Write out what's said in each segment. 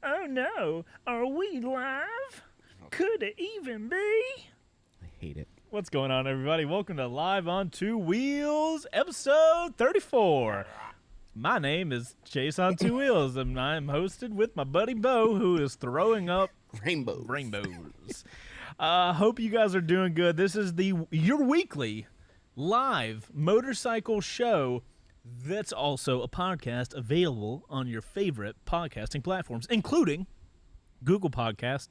Oh no, are we live? Could it even be? I hate it. What's going on, everybody? Welcome to Live on Two Wheels, episode 34. My name is Chase on Two Wheels, and I'm hosted with my buddy Bo, who is throwing up rainbows. Hope you guys are doing good. This is your weekly live motorcycle show that's also a podcast available on your favorite podcasting platforms, including Google Podcast,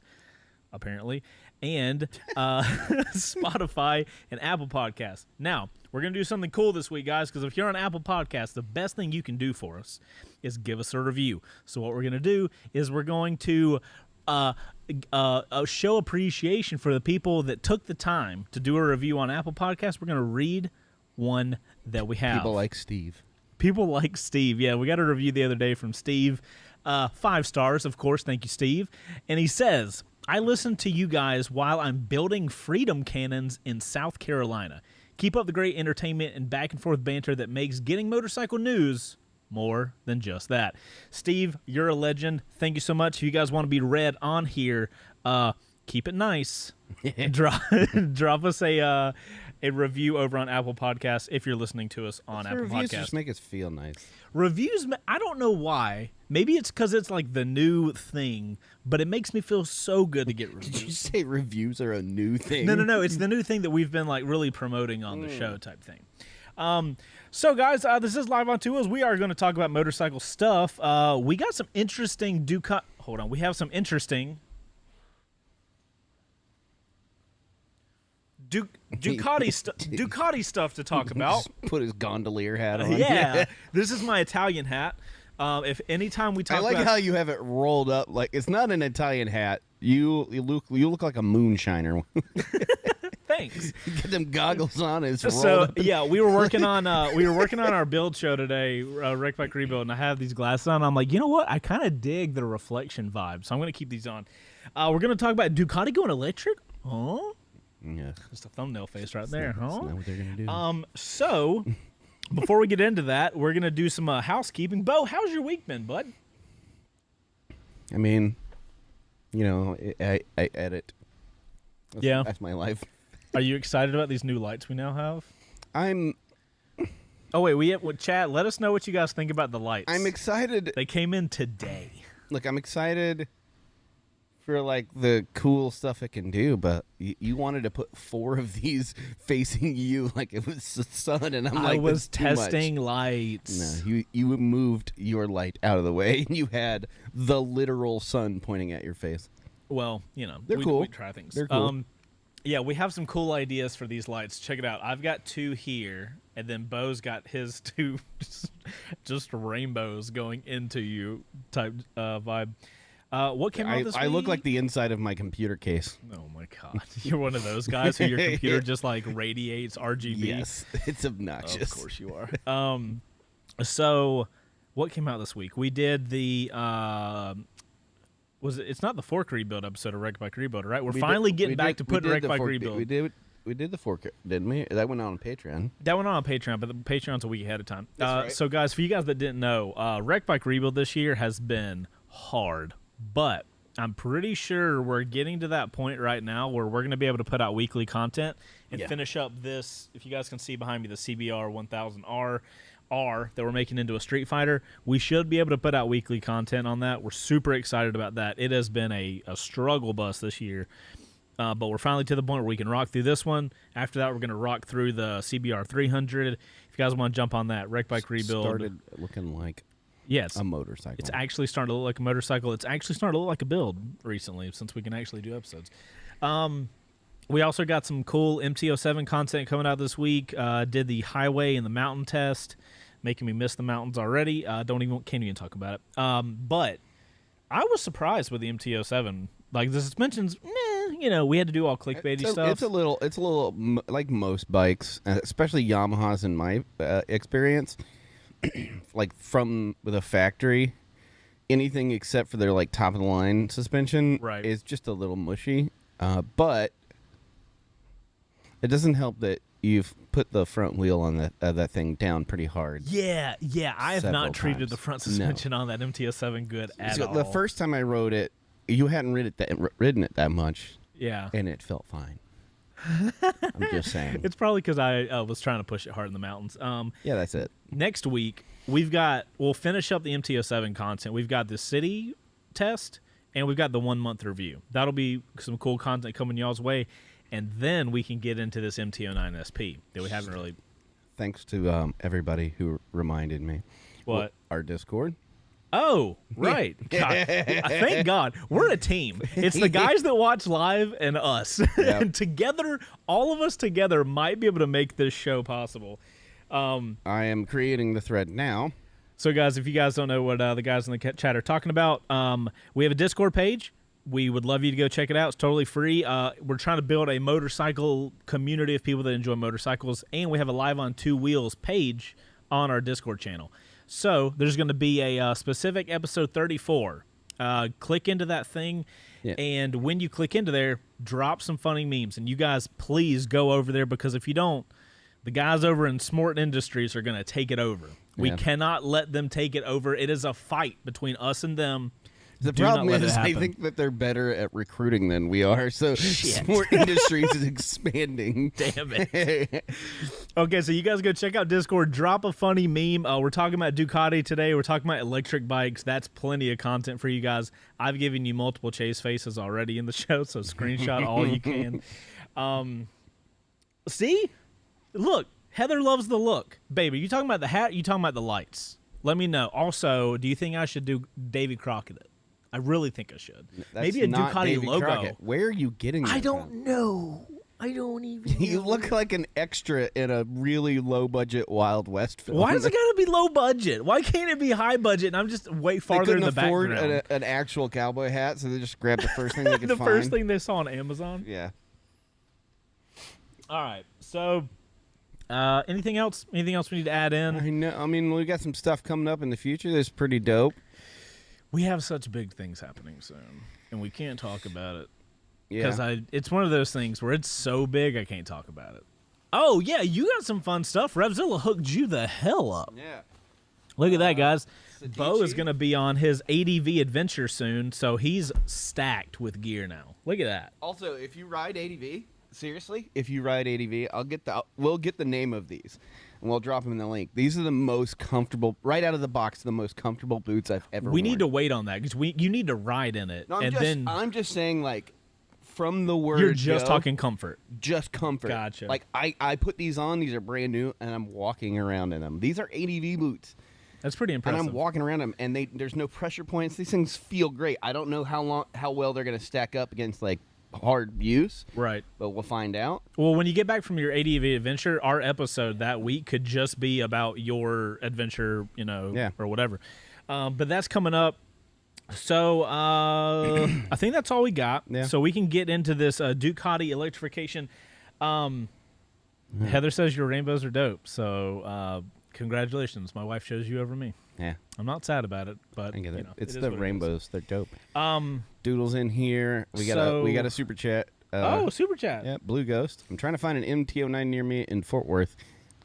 apparently, and Spotify and Apple Podcasts. Now, we're going to do something cool this week, guys, because if you're on Apple Podcasts, the best thing you can do for us is give us a review. So what we're going to do is we're going to show appreciation for the people that took the time to do a review on Apple Podcasts. We're going to read one that we have. People like Steve. People like Steve. Yeah, we got a review the other day from Steve. 5 stars, of course. Thank you, Steve. And he says, I listen to you guys while I'm building freedom cannons in South Carolina. Keep up the great entertainment and back and forth banter that makes getting motorcycle news more than just that. Steve, you're a legend. Thank you so much. If you guys want to be read on here, keep it nice. Drop us a review over on Apple Podcasts if you're listening to us on Apple Reviews Podcasts. just make us feel nice. Reviews, I don't know why. Maybe it's because it's like the new thing, but it makes me feel so good to get reviews. Did you say reviews are a new thing? No. It's the new thing that we've been like really promoting on the show type thing. So guys, this is Live on Two Wheels. We are going to talk about motorcycle stuff. We got some interesting Ducati. Hold on, we have some interesting Ducati stuff to talk about. Just put his gondolier hat on. Yeah, this is my Italian hat. If anytime we talk, I like about, how you have it rolled up. Like it's not an Italian hat. You look like a moonshiner. thanks. Get them goggles on. It's rolled So up. yeah, we were working on our build show today, Wreck Bike Rebuild, and I have these glasses on. I'm like, you know what? I kind of dig the reflection vibe, so I'm gonna keep these on. We're gonna talk about Ducati going electric. Huh? Yeah. Just a thumbnail face right there, huh? That's not what they're gonna do. So before we get into that, we're gonna do some housekeeping. Bo, how's your week been, bud? I mean, you know, I edit. Yeah. That's my life. Are you excited about these new lights we now have? I'm Chat, let us know what you guys think about the lights. I'm excited. They came in today. Look, I'm excited for like the cool stuff it can do, but you wanted to put 4 of these facing you like it was the sun, and I'm like, I was that's too much. testing lights. No, you moved your light out of the way, and you had the literal sun pointing at your face. Well, you know, They're cool. We try things. They're cool. Yeah, we have some cool ideas for these lights. Check it out. I've got 2 here, and then Bo's got his 2 just rainbows going into you type vibe. What came out this week? I look like the inside of my computer case. Oh my god, you're one of those guys who your computer just like radiates RGB. Yes, it's obnoxious. Of course you are. So what came out this week? We did the it's not the fork rebuild episode of Wreck Bike Rebuild, right? We're finally getting back to putting Wreck Bike Rebuild. We did the fork, didn't we? That went on Patreon. That went on Patreon, but the Patreon's a week ahead of time. That's right. So guys, for you guys that didn't know, Wreck Bike Rebuild this year has been hard, but I'm pretty sure we're getting to that point right now where we're going to be able to put out weekly content and finish up this. If you guys can see behind me, the CBR 1000R that we're making into a Street Fighter, we should be able to put out weekly content on that. We're super excited about that. It has been a struggle bus this year, but we're finally to the point where we can rock through this one. After that, we're going to rock through the CBR 300. If you guys want to jump on that, Wreck Bike Rebuild Started looking like a motorcycle. It's actually starting to look like a motorcycle. It's actually starting to look like a build recently since we can actually do episodes. We also got some cool MT-07 content coming out this week. Did the highway and the mountain test, making me miss the mountains already. Can't even talk about it. But I was surprised with the MT-07. Like the suspensions, we had to do all clickbaity stuff. It's a little like most bikes, especially Yamahas in my experience. Like from the factory, anything except for their like top of the line suspension is just a little mushy. But It doesn't help that you've put the front wheel on that thing down pretty hard. Yeah. I have Several not treated times. the front suspension on that MTO7 good at all. The first time I rode it, you hadn't ridden it that much, yeah. and it felt fine. I'm just saying. It's probably because I was trying to push it hard in the mountains. Yeah, that's it. Next week, we'll finish up the MTO7 content. We've got the city test, and we've got the 1 month review. That'll be some cool content coming y'all's way. And then we can get into this MTO9 SP that we haven't really. Thanks to everybody who reminded me. What? Our Discord. Oh, right. God. Thank God. We're a team. It's the guys that watch live and us. Yep. And together, all of us together might be able to make this show possible. I am creating the thread now. So, guys, if you guys don't know what the guys in the chat are talking about, we have a Discord page. We would love you to go check it out. It's totally free. We're trying to build a motorcycle community of people that enjoy motorcycles, and we have a Live on Two Wheels page on our Discord channel. So there's going to be a specific episode 34. Click into that thing, and when you click into there, drop some funny memes. And you guys, please go over there, because if you don't, the guys over in Smort Industries are going to take it over. We cannot let them take it over. It is a fight between us and them. The problem is, I think that they're better at recruiting than we are. So Smort Industries is expanding. Damn it. Okay, so you guys go check out Discord. Drop a funny meme. We're talking about Ducati today. We're talking about electric bikes. That's plenty of content for you guys. I've given you multiple chase faces already in the show, so screenshot all you can. See? Look, Heather loves the look. Baby, you talking about the hat? You talking about the lights? Let me know. Also, do you think I should do Davy Crockett it? I really think I should. Maybe a not Ducati Davy logo. Crockett. Where are you getting that I don't from? know. I don't even know. You look like an extra in a really low-budget Wild West film. Why does it got to be low budget? Why can't it be high budget and I'm just way farther in the background? They couldn't afford an actual cowboy hat, so they just grabbed the first thing they could the find. first thing they saw on Amazon? Yeah. All right. So, anything else? Anything else we need to add in? I know. I mean, we got some stuff coming up in the future that's pretty dope. We have such big things happening soon, and we can't talk about it. Yeah. Because it's one of those things where it's so big I can't talk about it. Oh, yeah, you got some fun stuff. Revzilla hooked you the hell up. Yeah. Look at that, guys. Sadici. Bo is going to be on his ADV adventure soon, so he's stacked with gear now. Look at that. Also, if you ride ADV, seriously, if you ride ADV, we'll get the name of these, and we'll drop them in the link. These are the most comfortable, right out of the box, the most comfortable boots I've ever worn. We need to wait on that because you need to ride in it. No, I'm just saying, like, from the word you're just go, talking comfort. Just comfort. Gotcha. Like, I put these on. These are brand new, and I'm walking around in them. These are ADV boots. That's pretty impressive. And I'm walking around them, and there's no pressure points. These things feel great. I don't know how well they're going to stack up against, like, hard use. Right. But we'll find out. Well, when you get back from your ADV adventure, our episode that week could just be about your adventure, or whatever. But that's coming up. So I think that's all we got. Yeah. So we can get into this Ducati electrification. Heather says your rainbows are dope. So congratulations. My wife chose you over me. Yeah. I'm not sad about it, but I get it. It's it is the what it is. rainbows. They're dope. Doodles in here. We got a super chat. Super chat. Yeah, Blue Ghost. I'm trying to find an MT09 near me in Fort Worth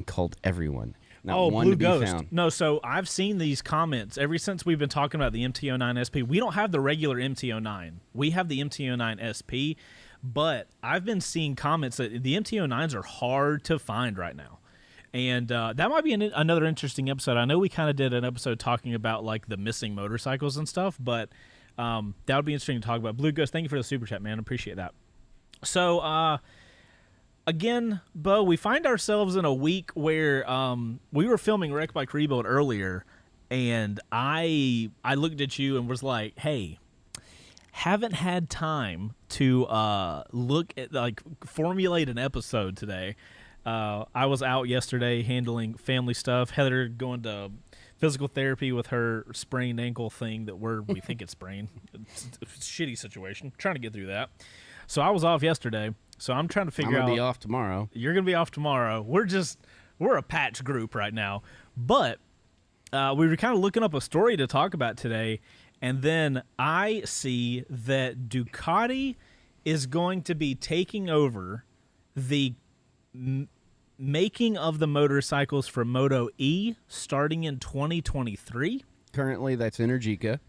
called Everyone. Not one Blue to be Ghost. found. No, so I've seen these comments ever since we've been talking about the MT09 SP. We don't have the regular MT09. We have the MT09 SP, but I've been seeing comments that the MT09s are hard to find right now. And that might be another interesting episode. I know we kind of did an episode talking about like the missing motorcycles and stuff, but that would be interesting to talk about. Blue Ghost, thank you for the super chat, man. Appreciate that. So, again, Bo, we find ourselves in a week where we were filming Wreck Bike Rebuild earlier, and I looked at you and was like, hey, haven't had time to look at, like, formulate an episode today. I was out yesterday handling family stuff. Heather going to physical therapy with her sprained ankle thing that we think it's sprained. It's a shitty situation. Trying to get through that. So I was off yesterday. So I'm trying to figure out. I'm going to be off tomorrow. You're going to be off tomorrow. We're a patch group right now. But we were kind of looking up a story to talk about today. And then I see that Ducati is going to be taking over the making of the motorcycles for Moto E starting in 2023. Currently, that's Energica.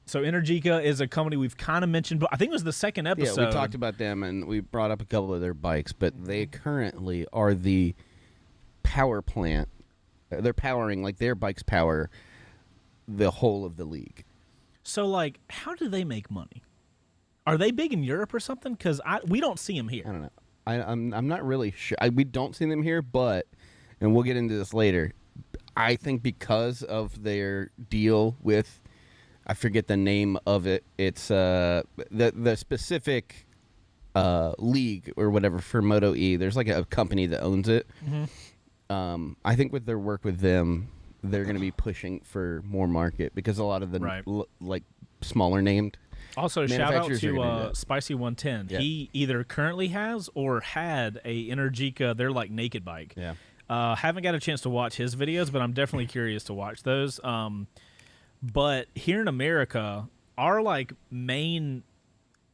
So Energica is a company we've kind of mentioned, but I think it was the second episode. Yeah, we talked about them, and we brought up a couple of their bikes, but they currently are the power plant. They're powering, like, their bikes power the whole of the league. So, like, how do they make money? Are they big in Europe or something? Because we don't see them here. I don't know. I'm not really sure. We don't see them here, but, and we'll get into this later, I think because of their deal with, I forget the name of it, it's the specific league or whatever for Moto E. There's like a company that owns it. Mm-hmm. I think with their work with them, they're going to be pushing for more market because a lot of the like smaller named. Also, shout out to Spicy 110. Yeah. He either currently has or had a Energica. They're like naked bike. Yeah. Haven't got a chance to watch his videos, but I'm definitely curious to watch those. But here in America, our like main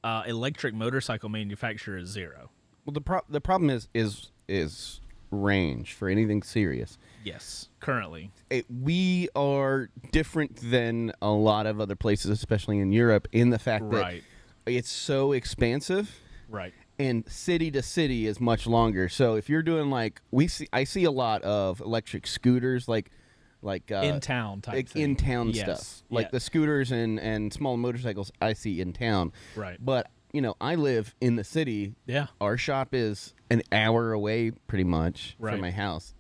electric motorcycle manufacturer is Zero. Well, the problem is range for anything serious. Yes, currently. We are different than a lot of other places, especially in Europe, in the fact that it's so expansive. Right. And city to city is much longer. So if you're doing like I see a lot of electric scooters like in town type thing. In town stuff. Like the scooters and small motorcycles I see in town. Right. But I live in the city. Yeah. Our shop is an hour away pretty much right. from my house.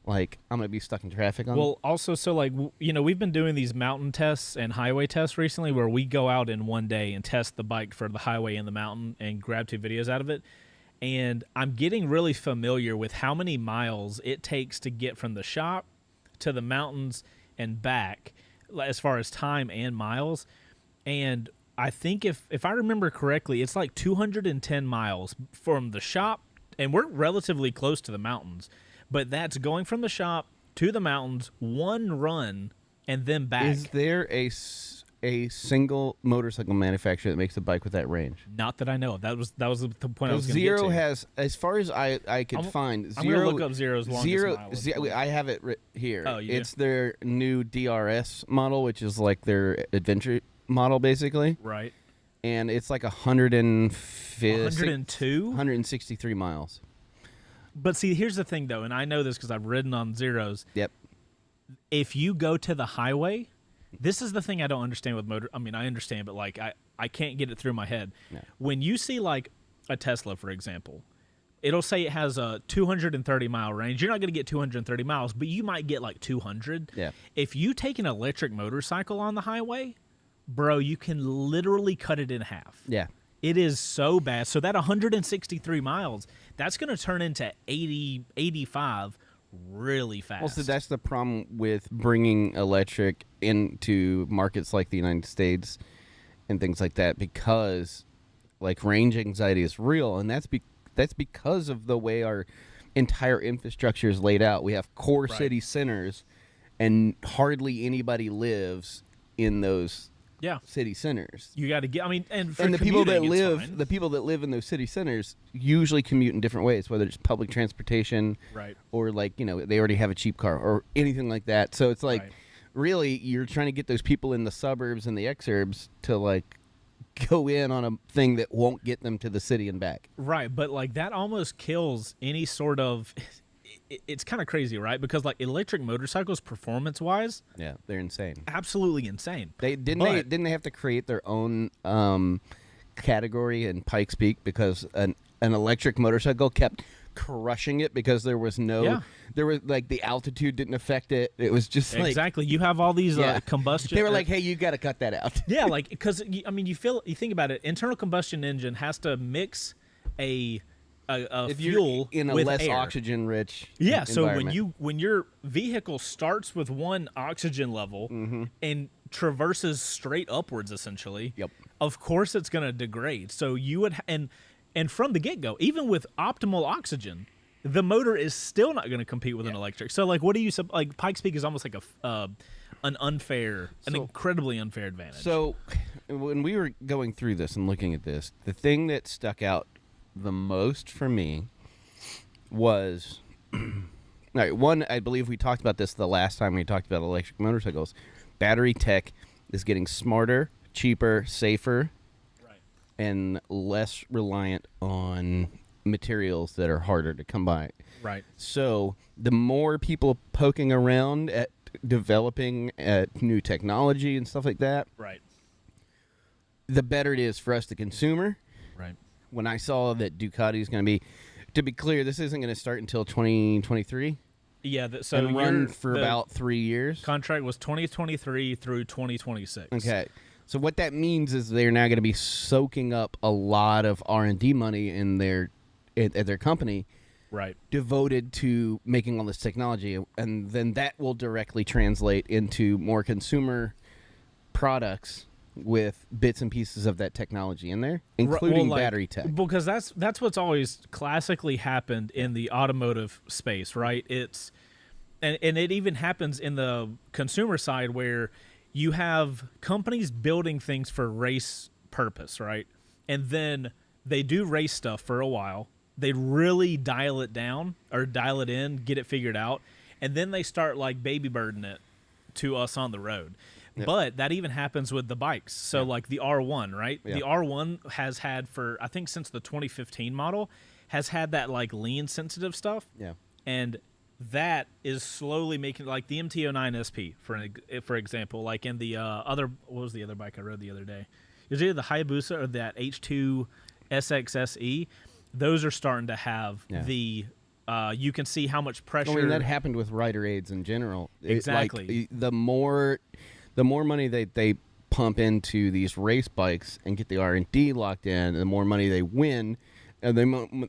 Like, I'm going to be stuck in traffic on Well, also, so, like, we've been doing these mountain tests and highway tests recently where we go out in one day and test the bike for the highway and the mountain and grab 2 videos out of it. And I'm getting really familiar with how many miles it takes to get from the shop to the mountains and back as far as time and miles. And I think if I remember correctly, it's like 210 miles from the shop, and we're relatively close to the mountains. But that's going from the shop to the mountains, one run, and then back. Is there a single motorcycle manufacturer that makes a bike with that range? Not that I know of. That was the point I was going to get Zero to. has, as far as I could find, I'm going to look up Zero's longest mile. I have it here. Oh, you It's their new DRS model, which is like their adventure model, basically. Right. And it's like 102? 163 miles. But see, here's the thing, though, and I know this because I've ridden on Zeros. Yep. If you go to the highway, this is the thing I don't understand with motor. I mean, I understand, but like I can't get it through my head. No. When you see like a Tesla, for example, it'll say it has a 230-mile range. You're not going to get 230 miles, but you might get like 200. Yeah. If you take an electric motorcycle on the highway, bro, you can literally cut it in half. Yeah. It is so bad. So that 163 miles, that's going to turn into 80, 85 really fast. Well, so that's the problem with bringing electric into markets like the United States and things like that, because like range anxiety is real, and that's because of the way our entire infrastructure is laid out. We have core city centers, and hardly anybody lives in those city centers. You got to get. I mean, and the people that live in those city centers usually commute in different ways, whether it's public transportation, or like they already have a cheap car or anything like that. So it's like, really, you're trying to get those people in the suburbs and the exurbs to like go in on a thing that won't get them to the city and back. Right, but like that almost kills any sort of. It's kind of crazy, right? Because like electric motorcycles, performance-wise, they're insane. Absolutely insane. Didn't they have to create their own category in Pikes Peak because an electric motorcycle kept crushing it because there was like the altitude didn't affect it. It was just like exactly. You have all these combustion. They were like, hey, you got to cut that out. Yeah, like because I mean, you think about it. Internal combustion engine has to mix a fuel in a with less air. oxygen-rich so when your vehicle starts with one oxygen level and traverses straight upwards, essentially, of course it's going to degrade. So you would and from the get-go, even with optimal oxygen, the motor is still not going to compete with an electric. So like, what do you like? Pikes Peak is almost like an incredibly unfair advantage. So when we were going through this and looking at this, the thing that stuck out the most for me was all right. One, I believe we talked about this the last time we talked about electric motorcycles. Battery tech is getting smarter, cheaper, safer, Right. and less reliant on materials that are harder to come by. Right. So the more people poking around at developing at new technology and stuff like that, Right. the better it is for us, the consumer. Right. When I saw that Ducati is going to be, to be clear, this isn't going to start until 2023. Yeah. So And run for the about 3 years. contract was 2023 through 2026. Okay. So what that means is they're now going to be soaking up a lot of R&D money in their at their company, Right. devoted to making all this technology, and then that will directly translate into more consumer products with bits and pieces of that technology in there, including battery tech. Because that's what's always classically happened in the automotive space, right? It's and it even happens in the consumer side where you have companies building things for race purpose, right? And then they do race stuff for a while. They really dial it down or dial it in, get it figured out, and then they start like baby birding it to us on the road. Yep. But that even happens with the bikes. So like the R1, right? Yeah. The R1 has had for I think since the 2015 model has had that like lean sensitive stuff. Yeah. And that is slowly making like the MT-09 SP for example, like in the other what was the other bike I rode the other day? It was either the Hayabusa or that H2 SXSE. Those are starting to have the you can see how much pressure. I mean, that happened with rider aids in general. Exactly. The more money they pump into these race bikes and get the R&D locked in, the more money they win, and the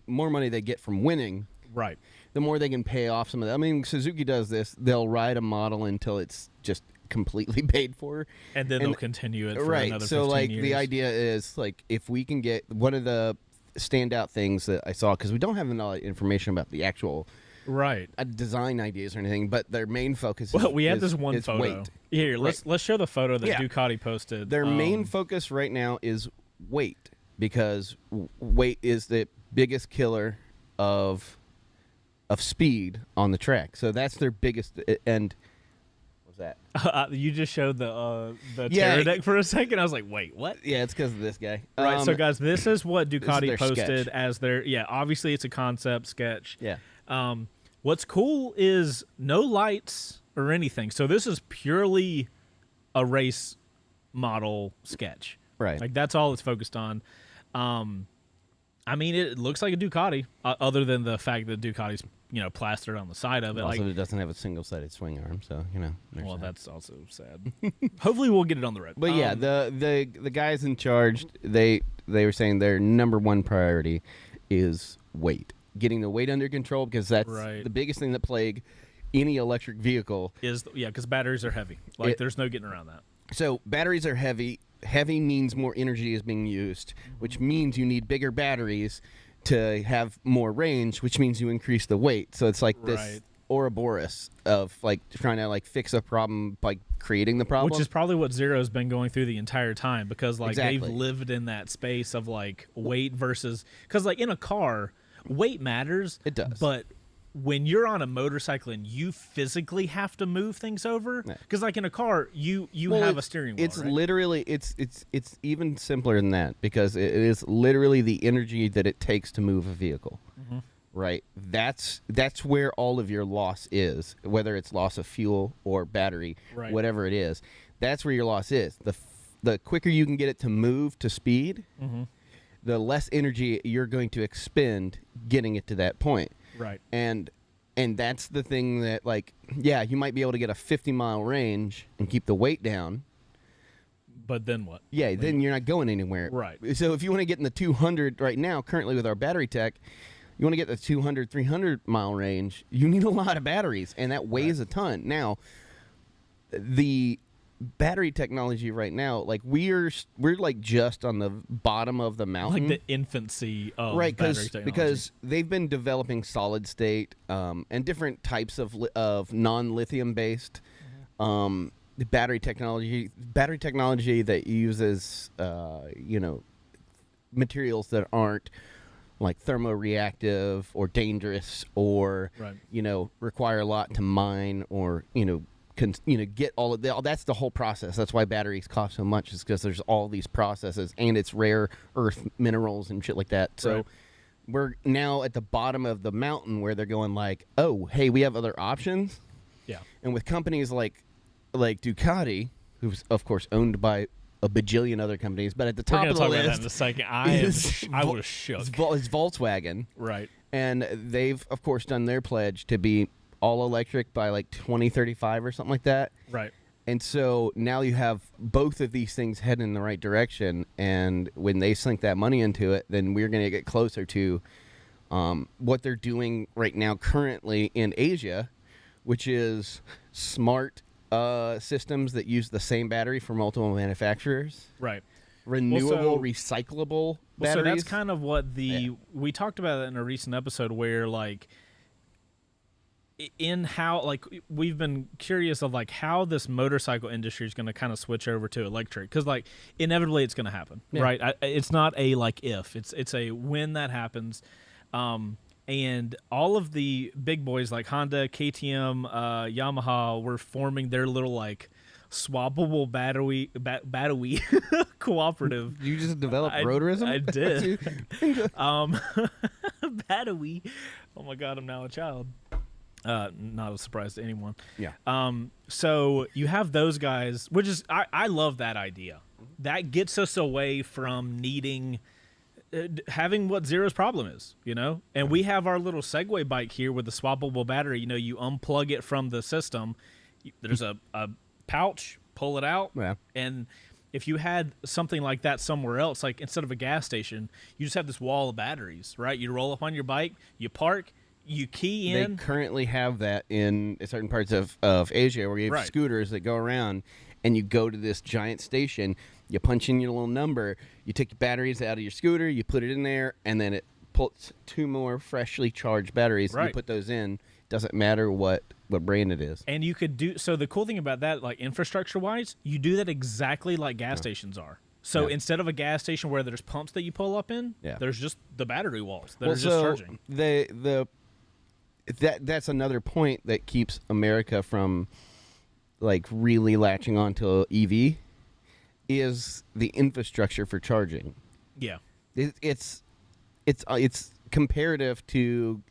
more money they get from winning. Right. The more they can pay off some of that. I mean, Suzuki does this. They'll ride a model until it's just completely paid for, and then they'll continue it for right. another 15 So, like, years. the idea is, like, if we can get one of the standout things that I saw, because we don't have a lot of information about the actual right design ideas or anything, but their main focus well, is we have this one is photo. weight. Here, let's show the photo that Yeah. Ducati posted. Their main focus right now is weight, because weight is the biggest killer of speed on the track. So that's their biggest. And what's that? You just showed the Yeah. Terra deck for a second. I was like, wait, what? Yeah, it's because of this guy. Right. So guys, this is what Ducati their posted sketch. as their obviously it's a concept sketch. Yeah. What's cool is no lights or anything. So this is purely a race model sketch. Right. Like that's all it's focused on. I mean, it looks like a Ducati, other than the fact that Ducati's plastered on the side of it. Also, Like, it doesn't have a single-sided swing arm, so there's well, that. that's also sad. Hopefully, we'll get it on the road. But yeah, the guys in charge, they were saying their number one priority is weight, getting the weight under control, because that's Right. the biggest thing that plague any electric vehicle. because batteries are heavy. Like, there's no getting around that. So batteries are heavy. Heavy means more energy is being used, which means you need bigger batteries to have more range, which means you increase the weight. So it's like this Right. Ouroboros of like trying to like fix a problem by creating the problem. Which is probably what Zero's been going through the entire time, because like Exactly. they've lived in that space of like weight versus, because like in a car, weight matters. It does. But when you're on a motorcycle and you physically have to move things over, because like in a car, you have a steering wheel. It's right? literally it's even simpler than that, because it is literally the energy that it takes to move a vehicle. Mm-hmm. Right. That's where all of your loss is, whether it's loss of fuel or battery, Right. whatever it is. That's where your loss is. The quicker you can get it to move to speed, Mm-hmm. the less energy you're going to expend getting it to that point. Right. And that's the thing that, like, yeah, you might be able to get a 50-mile range and keep the weight down. But then what? Yeah, then you're not going anywhere. Right. So if you want to get in the 200 right now, currently with our battery tech, you want to get the 200, 300-mile range, you need a lot of batteries, and that weighs a ton. Now, the battery technology right now, like, we're like just on the bottom of the mountain. Like the infancy of Right, battery technology. because they've been developing solid state and different types of non-lithium based battery technology that uses materials that aren't like thermoreactive or dangerous or Right. require a lot to mine or get all of that's the whole process. That's why batteries cost so much, is because there's all these processes and it's rare earth minerals and shit like that. So Right. we're now at the bottom of the mountain where they're going like, oh, hey, we have other options. Yeah. And with companies like Ducati, who's of course owned by a bajillion other companies, but at the top We're of gonna the talk about that list in a second. I was shook. is Volkswagen. Right. And they've, of course, done their pledge to be all electric by like 2035 or something like that. Right. And so now you have both of these things heading in the right direction. And when they sink that money into it, then we're going to get closer to what they're doing right now currently in Asia, which is smart systems that use the same battery for multiple manufacturers. Right. Renewable, recyclable batteries. So that's kind of what we talked about it in a recent episode where like in how like we've been curious of like how this motorcycle industry is going to kind of switch over to electric, because like inevitably it's going to happen, right? It's not a like if, it's a when that happens. And all of the big boys like Honda, KTM, Yamaha were forming their little like swappable battery cooperative. You just developed rotorism? I did. Battery. Oh my God, I'm now a child. Not a surprise to anyone. Yeah. So you have those guys, which is I love that idea. That gets us away from needing having what Zero's problem is, and we have our little Segway bike here with the swappable battery. You unplug it from the system. There's a pouch, pull it out, and if you had something like that somewhere else, like instead of a gas station, you just have this wall of batteries, right? You roll up on your bike, you park, you key in. They currently have that in certain parts of Asia, where you have scooters that go around, and you go to this giant station, you punch in your little number, you take your batteries out of your scooter, you put it in there, and then it puts 2 more freshly charged batteries. You put those in. Doesn't matter what brand it is. And you could do so. The cool thing about that, like infrastructure wise, you do that exactly like gas stations are. So instead of a gas station where there's pumps that you pull up in, there's just the battery walls that are just charging. That's another point that keeps America from like really latching onto EV is the infrastructure for charging. Yeah. It's comparative to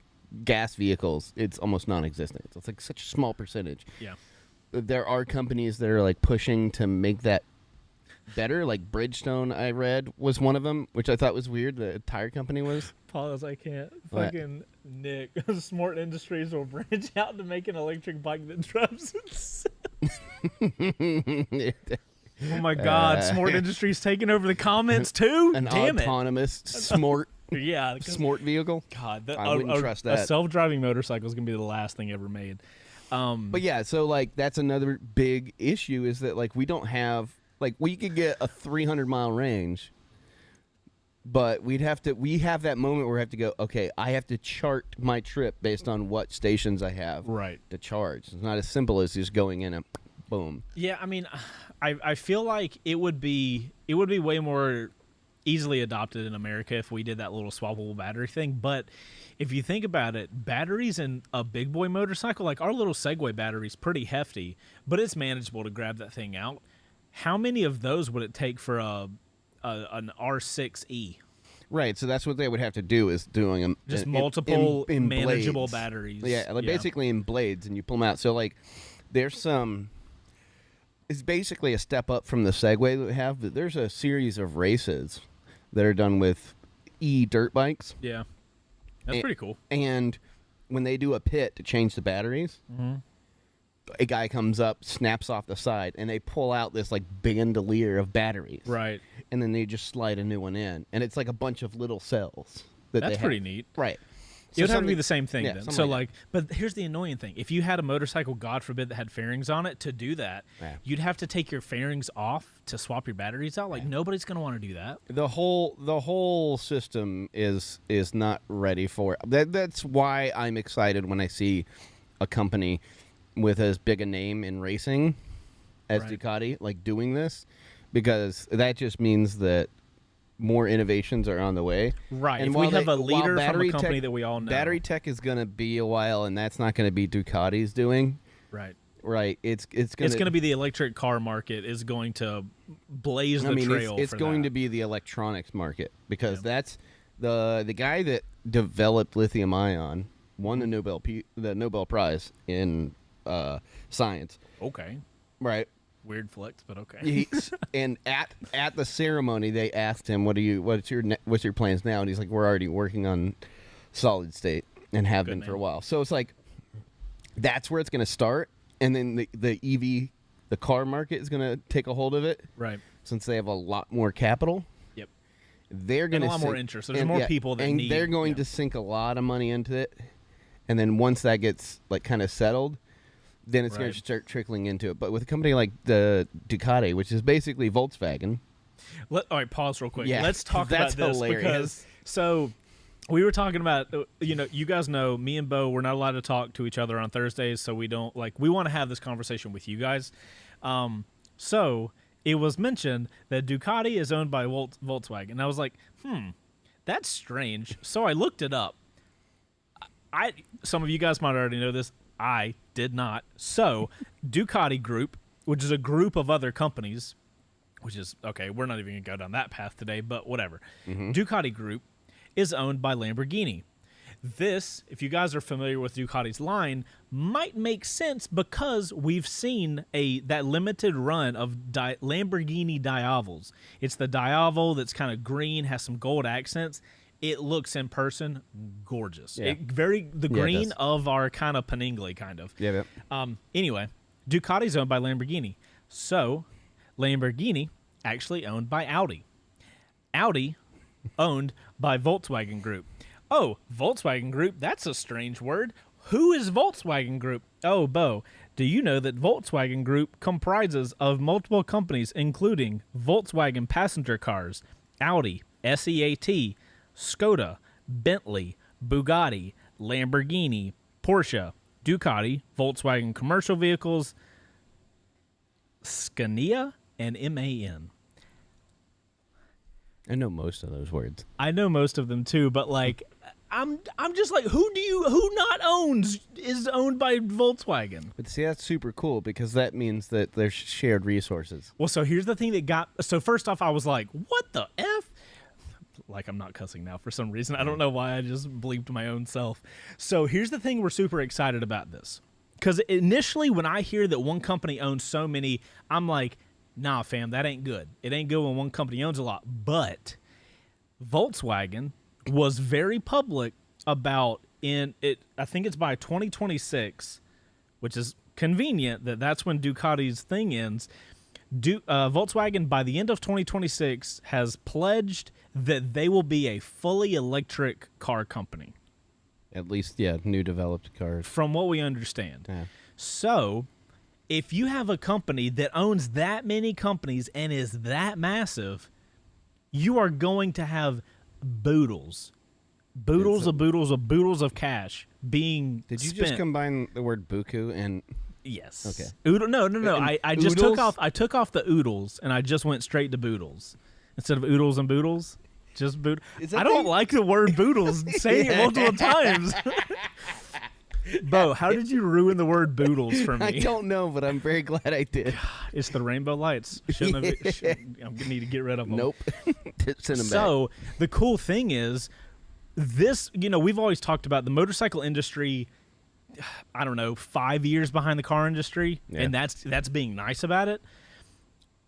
gas vehicles. It's almost non-existent. It's like such a small percentage. Yeah. There are companies that are like pushing to make that better. Like Bridgestone, I read, was one of them, which I thought was weird. The tire company was. Pause. I can't. What? Fucking Nick. Smart Industries will branch out to make an electric bike that drives itself. Oh my God! Smart Industries taking over the comments too. Damn autonomous smart. Yeah, smart vehicle. God, I wouldn't trust that. A self-driving motorcycle is gonna be the last thing ever made. But yeah, so like that's another big issue is that like we don't have like we could get a 300-mile range, but we have that moment where we have to go. Okay, I have to chart my trip based on what stations I have to charge. It's not as simple as just going in and boom. Yeah, I mean, I feel like it would be way more easily adopted in America if we did that little swappable battery thing. But if you think about it, batteries in a big boy motorcycle, like our little Segway battery, is pretty hefty, but it's manageable to grab that thing out. How many of those would it take for an R6E? Right, so that's what they would have to do is doing them just multiple in manageable blades. batteries. Yeah, like basically in blades, and you pull them out. So like, there's some. It's basically a step up from the Segway that we have. But there's a series of races that are done with dirt bikes. Yeah, that's pretty cool. And when they do a pit to change the batteries, a guy comes up, snaps off the side, and they pull out this like bandolier of batteries. Right. And then they just slide a new one in, and it's like a bunch of little cells. That's pretty neat. Right. It would have to be the same thing then. So like but here's the annoying thing. If you had a motorcycle, God forbid, that had fairings on it, to do that, you'd have to take your fairings off to swap your batteries out. Like nobody's going to want to do that. The whole system is not ready for it. That's why I'm excited when I see a company with as big a name in racing as Ducati like doing this, because that just means that more innovations are on the way. Right. And if while we have a while leader from a battery company tech- that we all know. Battery tech is going to be a while, and that's not going to be Ducati's doing. Right. Right. It's It's going to be the electric car market is going to blaze the trail. It's for going that. to be the electronics market because that's the guy that developed lithium ion won the Nobel Prize in science. Okay. Right. Weird flex, but okay. And at the ceremony, they asked him, "What's your plans now?" And he's like, "We're already working on solid state and have been for a while." So it's like that's where it's going to start, and then the EV, the car market is going to take a hold of it, Right. since they have a lot more capital. Yep. They're going to a lot more interest. There's more people that and need. they're going to sink a lot of money into it, and then once that gets like kind of settled, then it's going Right. to start trickling into it. But with a company like the Ducati, which is basically Volkswagen. All right, pause real quick. Yeah, Let's talk that's about this hilarious. because so we were talking about you guys know me and Bo, we're not allowed to talk to each other on Thursdays, so we don't we want to have this conversation with you guys. So it was mentioned that Ducati is owned by Volkswagen, and I was like, that's strange. So I looked it up. Some of you guys might already know this. I did not. So Ducati Group, which is a group of other companies, which is okay. We're not even gonna go down that path today, but whatever. Ducati Group is owned by Lamborghini. This, if you guys are familiar with Ducati's line, might make sense because we've seen that limited run of Lamborghini Diavels. It's the Diavel that's kind of green, has some gold accents. It looks in person gorgeous. Yeah. The green of our kind of Panigale kind of. Yeah. Anyway, Ducati's owned by Lamborghini. So, Lamborghini actually owned by Audi. Audi owned by Volkswagen Group. Oh, Volkswagen Group, that's a strange word. Who is Volkswagen Group? Oh, Bo, do you know that Volkswagen Group comprises of multiple companies including Volkswagen passenger cars, Audi, SEAT, Skoda, Bentley, Bugatti, Lamborghini, Porsche, Ducati, Volkswagen commercial vehicles, Scania, and MAN. I know most of those words. I know most of them too, but I'm just like, who is owned by Volkswagen? But see, that's super cool because that means that there's shared resources. Well, so here's the thing so first off, I was like, what the F? Like, I'm not cussing now for some reason. I don't know why I just bleeped my own self. So here's the thing, we're super excited about this. Because initially when I hear that one company owns so many, I'm like, nah, fam, that ain't good. It ain't good when one company owns a lot. But Volkswagen was very public about I think it's by 2026, which is convenient that's when Ducati's thing ends. Volkswagen, by the end of 2026, has pledged that they will be a fully electric car company. At least, new developed cars. From what we understand. Yeah. So, if you have a company that owns that many companies and is that massive, you are going to have boodles of cash being Did you spent. just combine the word buku and... Yes. Okay. No. And I just oodles? took off the oodles and I just went straight to boodles instead of oodles and boodles. Just bood. I don't like the word boodles. Saying it multiple times. Bo, how did you ruin the word boodles for me? I don't know, but I'm very glad I did. It's the rainbow lights. I'm gonna need to get rid of them. Nope. Send them So the cool thing is, this. We've always talked about the motorcycle industry. I don't know, 5 years behind the car industry, and that's being nice about it.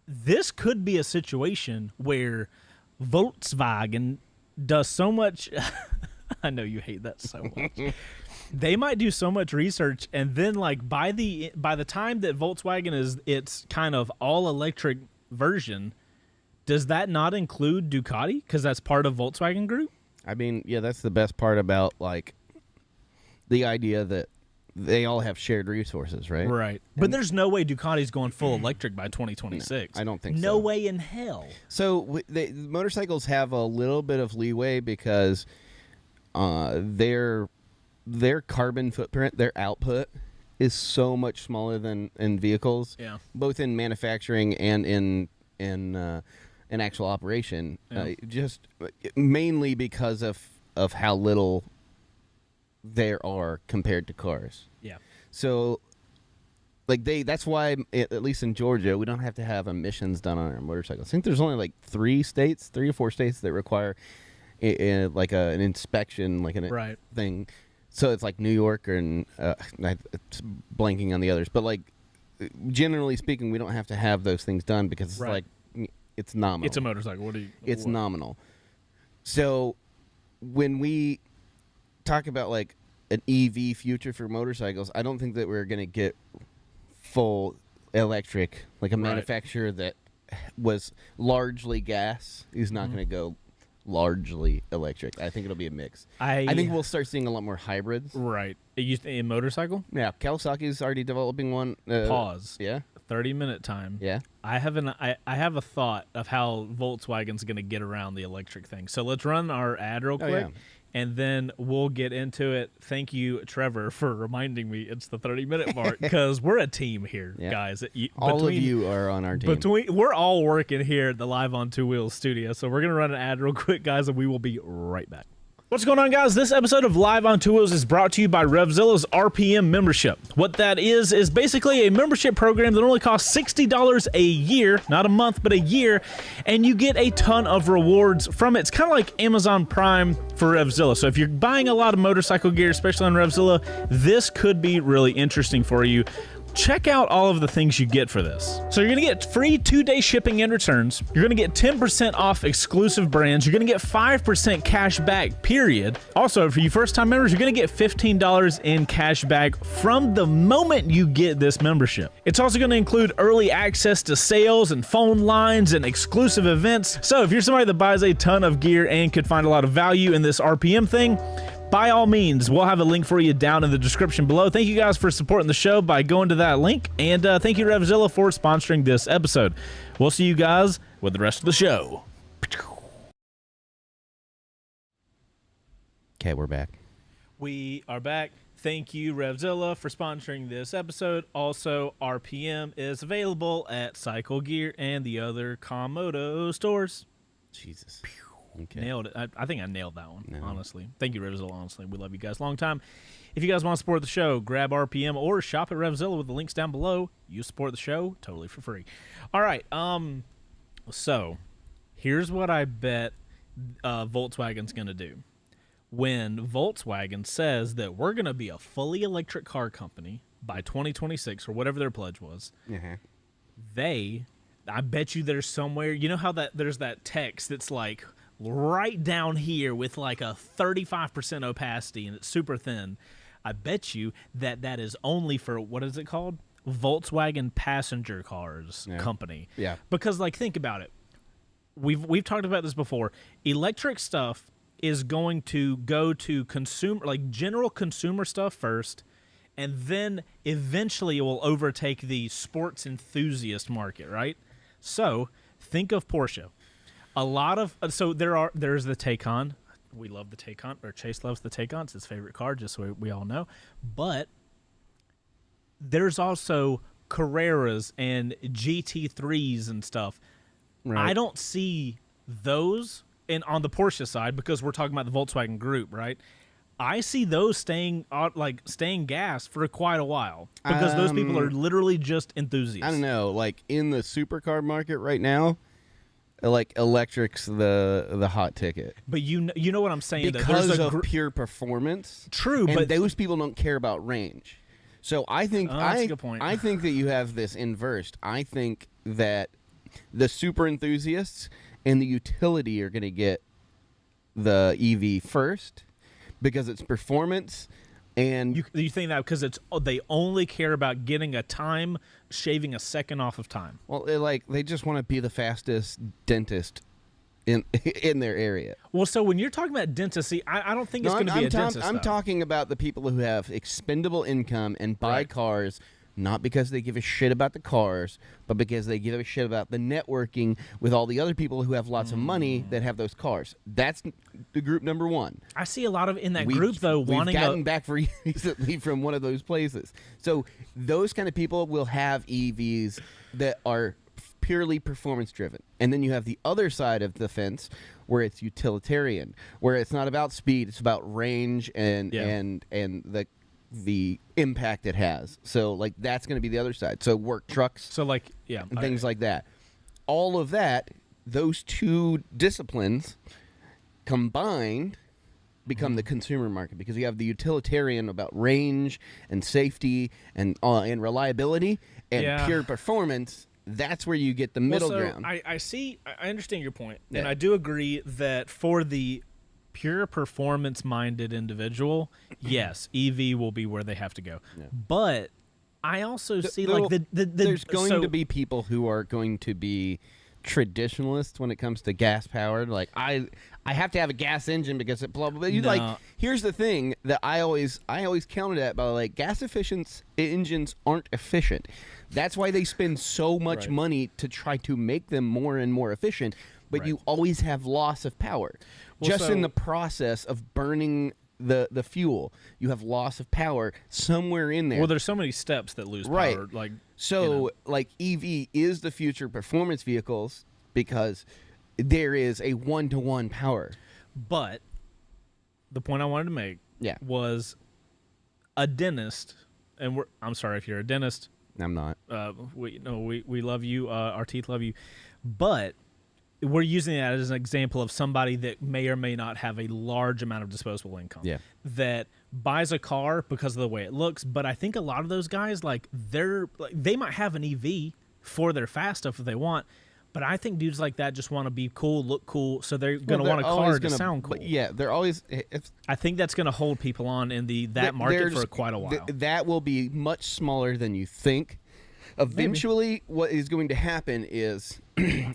This could be a situation where Volkswagen does so much. I know you hate that so much. They might do so much research, and then by the time that Volkswagen is its kind of all electric version, does that not include Ducati because that's part of Volkswagen Group? I mean, that's the best part about the idea that they all have shared resources, right? Right. But there's no way Ducati's going full electric by 2026. No, I don't think so. No way in hell. So the motorcycles have a little bit of leeway because their carbon footprint, their output, is so much smaller than in vehicles. Yeah. Both in manufacturing and in in actual operation, Yeah. just mainly because of how little there are compared to cars. Yeah. So, like that's why at least in Georgia we don't have to have emissions done on our motorcycles. I think there's only like 3 or 4 states that require like an inspection, like a thing. So it's like New York and it's blanking on the others, but like generally speaking, we don't have to have those things done because it's like it's nominal. It's a motorcycle. It's nominal. So when we talk about like an EV future for motorcycles, I don't think that we're going to get full electric, like a manufacturer that was largely gas is not going to go largely electric. I think it'll be a mix. I think we'll start seeing a lot more hybrids. Right. A motorcycle? Yeah. Kawasaki's already developing one. Pause. Yeah. 30-minute time. Yeah. I have a thought of how Volkswagen's going to get around the electric thing. So let's run our ad real quick. And then we'll get into it. Thank you, Trevor, for reminding me it's the 30-minute mark because we're a team here, guys. All of you are on our team. We're all working here at the Live on Two Wheels studio. So we're going to run an ad real quick, guys, and we will be right back. What's going on, guys? This episode of Live on Two Wheels is brought to you by Revzilla's RPM membership. What that is basically a membership program that only costs $60 a year, not a month, but a year, and you get a ton of rewards from it. It's kind of like Amazon Prime for Revzilla. So if you're buying a lot of motorcycle gear, especially on Revzilla, this could be really interesting for you. Check out all of the things you get for this. So you're going to get free 2-day shipping and returns. You're going to get 10% off exclusive brands. You're going to get 5% cash back, period. Also, for you first-time members, you're going to get $15 in cash back from the moment you get this membership. It's also going to include early access to sales and phone lines and exclusive events. So if you're somebody that buys a ton of gear and could find a lot of value in this RPM thing, by all means, we'll have a link for you down in the description below. Thank you guys for supporting the show by going to that link. And thank you, Revzilla, for sponsoring this episode. We'll see you guys with the rest of the show. Okay, we're back. We are back. Thank you, Revzilla, for sponsoring this episode. Also, RPM is available at Cycle Gear and the other Komodo stores. Jesus. Okay. Nailed it. I think I nailed that one, honestly. Thank you, Revzilla, honestly. We love you guys. Long time. If you guys want to support the show, grab RPM or shop at Revzilla with the links down below. You support the show totally for free. All right. So here's what I bet Volkswagen's going to do. When Volkswagen says that we're going to be a fully electric car company by 2026 or whatever their pledge was, I bet you there's somewhere, you know how there's that text that's like right down here with like a 35% opacity and it's super thin. I bet you that is only for, what is it called? Volkswagen Passenger Cars Company. Yeah. Because like, think about it. We've talked about this before. Electric stuff is going to go to consumer, like general consumer stuff first, and then eventually it will overtake the sports enthusiast market, right? So think of Porsche. There's the Taycan. We love the Taycan, or Chase loves the Taycan. It's his favorite car, just so we all know. But there's also Carreras and GT3s and stuff. Right. I don't see those on the Porsche side because we're talking about the Volkswagen Group, right? I see those staying gas for quite a while because those people are literally just enthusiasts. I don't know, like in the supercar market right now, like electric's the hot ticket. But you know what I'm saying, because of pure performance. True, and but those people don't care about range. So I think that's a good point. I think that you have this inversed. I think that the super enthusiasts and the utility are going to get the EV first because it's performance. And you think that because they only care about getting a time, shaving a second off of time. Well, they just want to be the fastest dentist in their area. Well, so when you're talking about dentist, I don't think it's going to be a dentist. I'm talking about the people who have expendable income and buy cars not because they give a shit about the cars, but because they give a shit about the networking with all the other people who have lots of money that have those cars. That's the group number one. I see a lot of in that group, though, wanting We've gotten back recently from one of those places. So those kind of people will have EVs that are purely performance driven. And then you have the other side of the fence where it's utilitarian, where it's not about speed, it's about range and the impact it has. So like that's going to be the other side. So work trucks, So like, yeah, and things like that. All of that, those two disciplines combined become the consumer market, because you have the utilitarian about range and safety and reliability and pure performance. That's where you get the middle ground. I understand your point, and I do agree that for the pure performance-minded individual, yes, EV will be where they have to go. Yeah. But I also see there's going to be people who are going to be traditionalists when it comes to gas powered. Like I have to have a gas engine because it blah blah blah. Like here's the thing that I always counted at by like gas efficient engines aren't efficient. That's why they spend so much money to try to make them more and more efficient. But you always have loss of power. Just in the process of burning the fuel, you have loss of power somewhere in there. Well, there's so many steps that lose power. Like like EV is the future performance vehicles because there is a 1-to-1 power. But the point I wanted to make was a dentist, and I'm sorry if you're a dentist. I'm not. We love you. Our teeth love you. But we're using that as an example of somebody that may or may not have a large amount of disposable income. Yeah. That buys a car because of the way it looks. But I think a lot of those guys, they might have an EV for their fast stuff if they want. But I think dudes like that just want to be cool, look cool, so they're going to want a car to sound cool. Yeah, they're always... I think that's going to hold people on in that market for quite a while. That will be much smaller than you think. Eventually, what is going to happen is...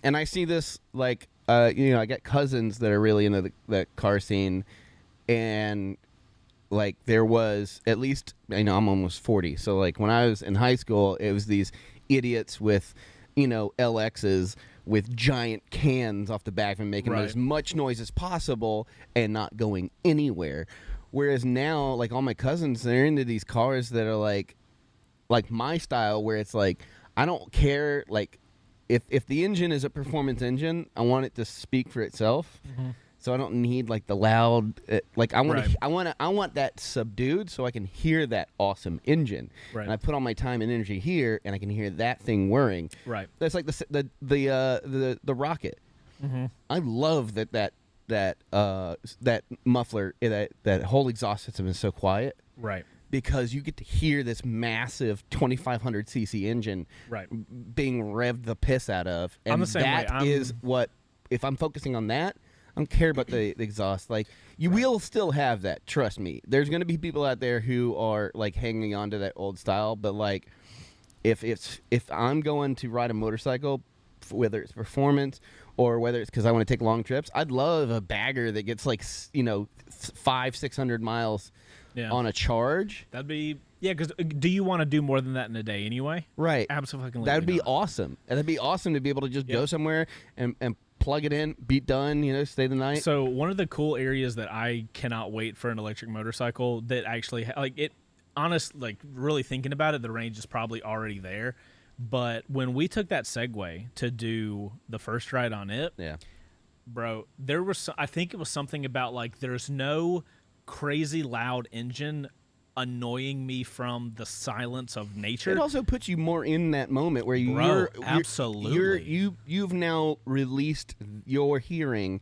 and I see this, like, I got cousins that are really into the car scene, and, like, there was at least... I'm almost 40, so, like, when I was in high school, it was these idiots with... LXs with giant cans off the back and making as much noise as possible and not going anywhere. Whereas now, like all my cousins, they're into these cars that are like my style, where it's like, I don't care. Like if the engine is a performance engine, I want it to speak for itself. Mm-hmm. So I don't need like the loud, I want that subdued so I can hear that awesome engine. Right. And I put all my time and energy here, and I can hear that thing whirring. Right. That's like the rocket. Mm-hmm. I love that muffler, that whole exhaust system is so quiet. Right. Because you get to hear this massive 2,500 cc engine being revved the piss out of, and that is what, if I'm focusing on that. I don't care about the exhaust. Like, you will still have that. Trust me. There's going to be people out there who are, like, hanging on to that old style. But, like, if I'm going to ride a motorcycle, whether it's performance or whether it's because I want to take long trips, I'd love a bagger that gets, like, 500-600 miles on a charge. That'd be... Yeah, because do you want to do more than that in a day anyway? Right. Absolutely. That'd be awesome. And that'd be awesome to be able to just go somewhere and plug it in, be done, stay the night. So one of the cool areas that I cannot wait for an electric motorcycle that actually, really thinking about it, the range is probably already there. But when we took that Segway to do the first ride on it, bro, there was, I think it was something about like, there's no crazy loud engine annoying me from the silence of nature. It also puts you more in that moment where you've now released your hearing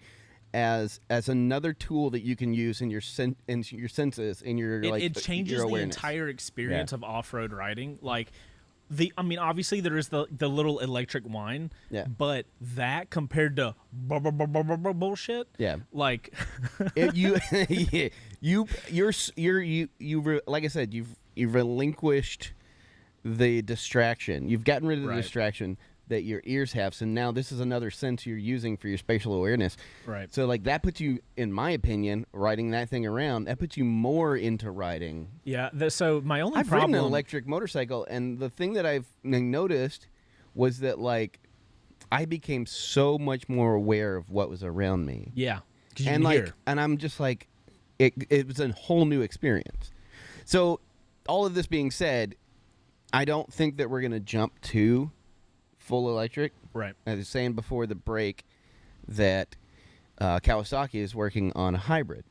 as another tool that you can use in your senses, in your it changes your the entire experience of off-road riding. Like obviously there is the little electric whine, but that compared to bullshit, like like I said, you've relinquished the distraction. You've gotten rid of the distraction that your ears have. So now this is another sense you're using for your spatial awareness. Right. So like that puts you, in my opinion, riding that thing around, that puts you more into riding. Yeah. So my only I've ridden an electric motorcycle, and the thing that I've noticed was that like I became so much more aware of what was around me. Yeah. And I'm just like, it was a whole new experience. So all of this being said, I don't think that we're going to jump to full electric. Right. I was saying before the break that Kawasaki is working on a hybrid.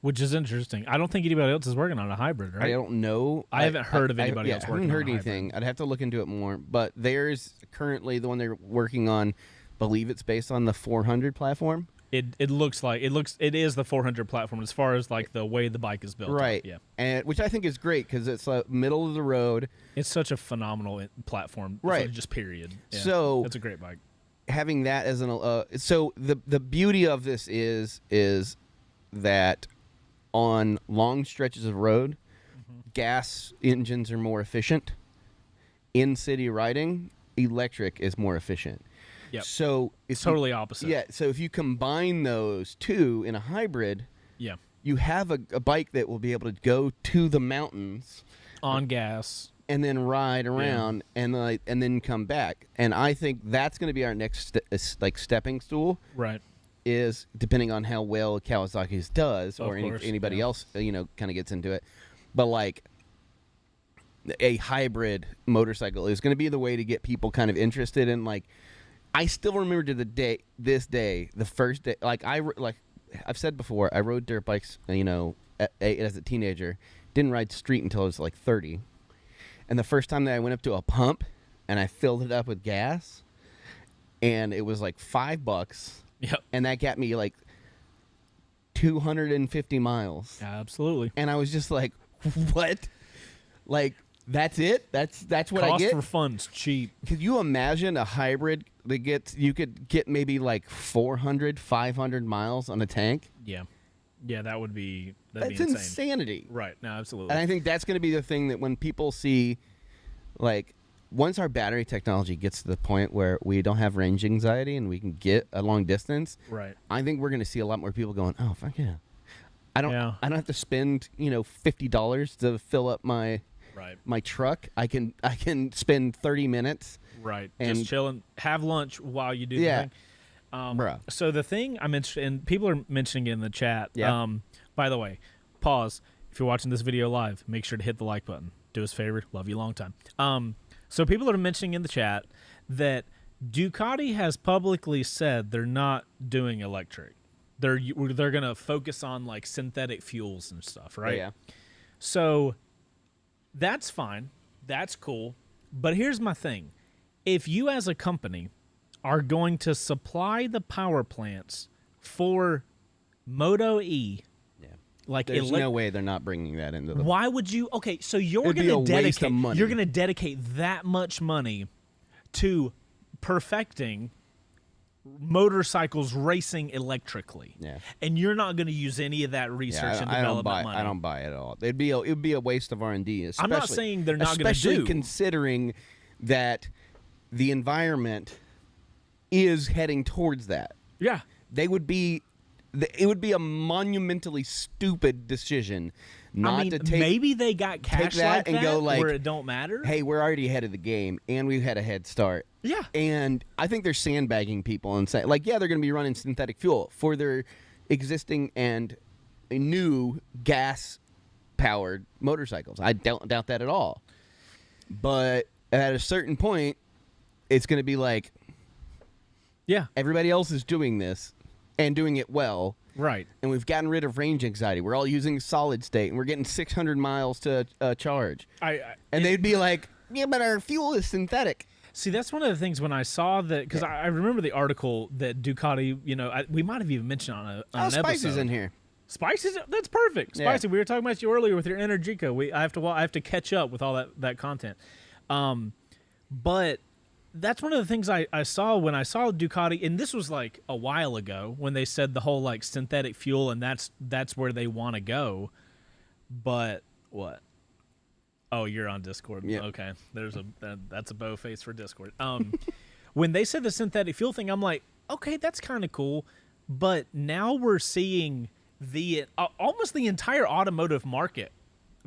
Which is interesting. I don't think anybody else is working on a hybrid, right? I don't know. I haven't heard of anybody else working on a hybrid. I haven't heard anything. I'd have to look into it more. But there's currently the one they're working on, believe it's based on the 400 platform. It looks like it is the 400 platform as far as like the way the bike is built. Right. Yeah. And which I think is great because it's middle of the road. It's such a phenomenal platform. Right. Just period. Yeah. So it's a great bike. Having that as so the beauty of this is that on long stretches of road, gas engines are more efficient. In city riding, electric is more efficient. Yep. So it's totally opposite. Yeah. So if you combine those two in a hybrid, yeah, you have a bike that will be able to go to the mountains on gas and then ride around and then come back. And I think that's going to be our next stepping stool. Right. Is depending on how well Kawasaki's does or anybody else, kind of gets into it. But like a hybrid motorcycle is going to be the way to get people kind of interested in like. I still remember to the first day, I've said before, I rode dirt bikes, as a teenager. Didn't ride street until I was like 30. And the first time that I went up to a pump and I filled it up with gas, and it was like $5. Yep. And that got me like 250 miles. Absolutely. And I was just like, what? Like, that's it? That's what I get? Cost for fun's cheap. Could you imagine a hybrid that you could get maybe like 400, 500 miles on a tank? Yeah. Yeah, that'd be That's insane. insanity. Right. No, absolutely. And I think that's going to be the thing that when people see, like, once our battery technology gets to the point where we don't have range anxiety and we can get a long distance, right. I think we're going to see a lot more people going, oh, fuck yeah. I don't have to spend, $50 to fill up my truck. I can spend 30 minutes. Right. And just chilling, have lunch while you do the thing. So the thing I mentioned, and people are mentioning it in the chat. Yeah. By the way, pause. If you're watching this video live, make sure to hit the like button. Do us a favor. Love you a long time. So people are mentioning in the chat that Ducati has publicly said they're not doing electric. They're going to focus on like synthetic fuels and stuff, right? Yeah. So that's fine. That's cool. But here's my thing. If you as a company are going to supply the power plants for Moto E, like there's no way they're not bringing that into the. Why would you? Okay, so you're It'd be going a to waste dedicate. of money. You're going to dedicate that much money to perfecting motorcycles racing electrically. Yeah. And you're not going to use any of that research and development money. I don't buy it at all. It would be a waste of R&D. I'm not saying they're not going to do. Especially considering that the environment is heading towards that. Yeah. It would be a monumentally stupid decision not to take. Maybe they got cash that like and that go like, where it don't matter. Hey, we're already ahead of the game, and we've had a head start. Yeah. And I think they're sandbagging people and saying, like, yeah, they're going to be running synthetic fuel for their existing and new gas-powered motorcycles. I don't doubt that at all. But at a certain point, it's going to be like, yeah, everybody else is doing this and doing it well. Right. And we've gotten rid of range anxiety. We're all using solid state, and we're getting 600 miles to charge. And they'd be like, yeah, but our fuel is synthetic. See, that's one of the things when I saw that, because I remember the article that Ducati, we might have even mentioned on an episode. Spicy's in here. Spicy's, that's perfect. Spicy, Yeah. we were talking about you earlier with your Energica. I have to catch up with all that content. But that's one of the things I saw when I saw Ducati, and this was like a while ago when they said the whole like synthetic fuel, and that's where they want to go. But what? Oh, you're on Discord. Yeah. Okay, that's a bow face for Discord. When they said the synthetic fuel thing, I'm like, okay, that's kind of cool. But now we're seeing almost the entire automotive market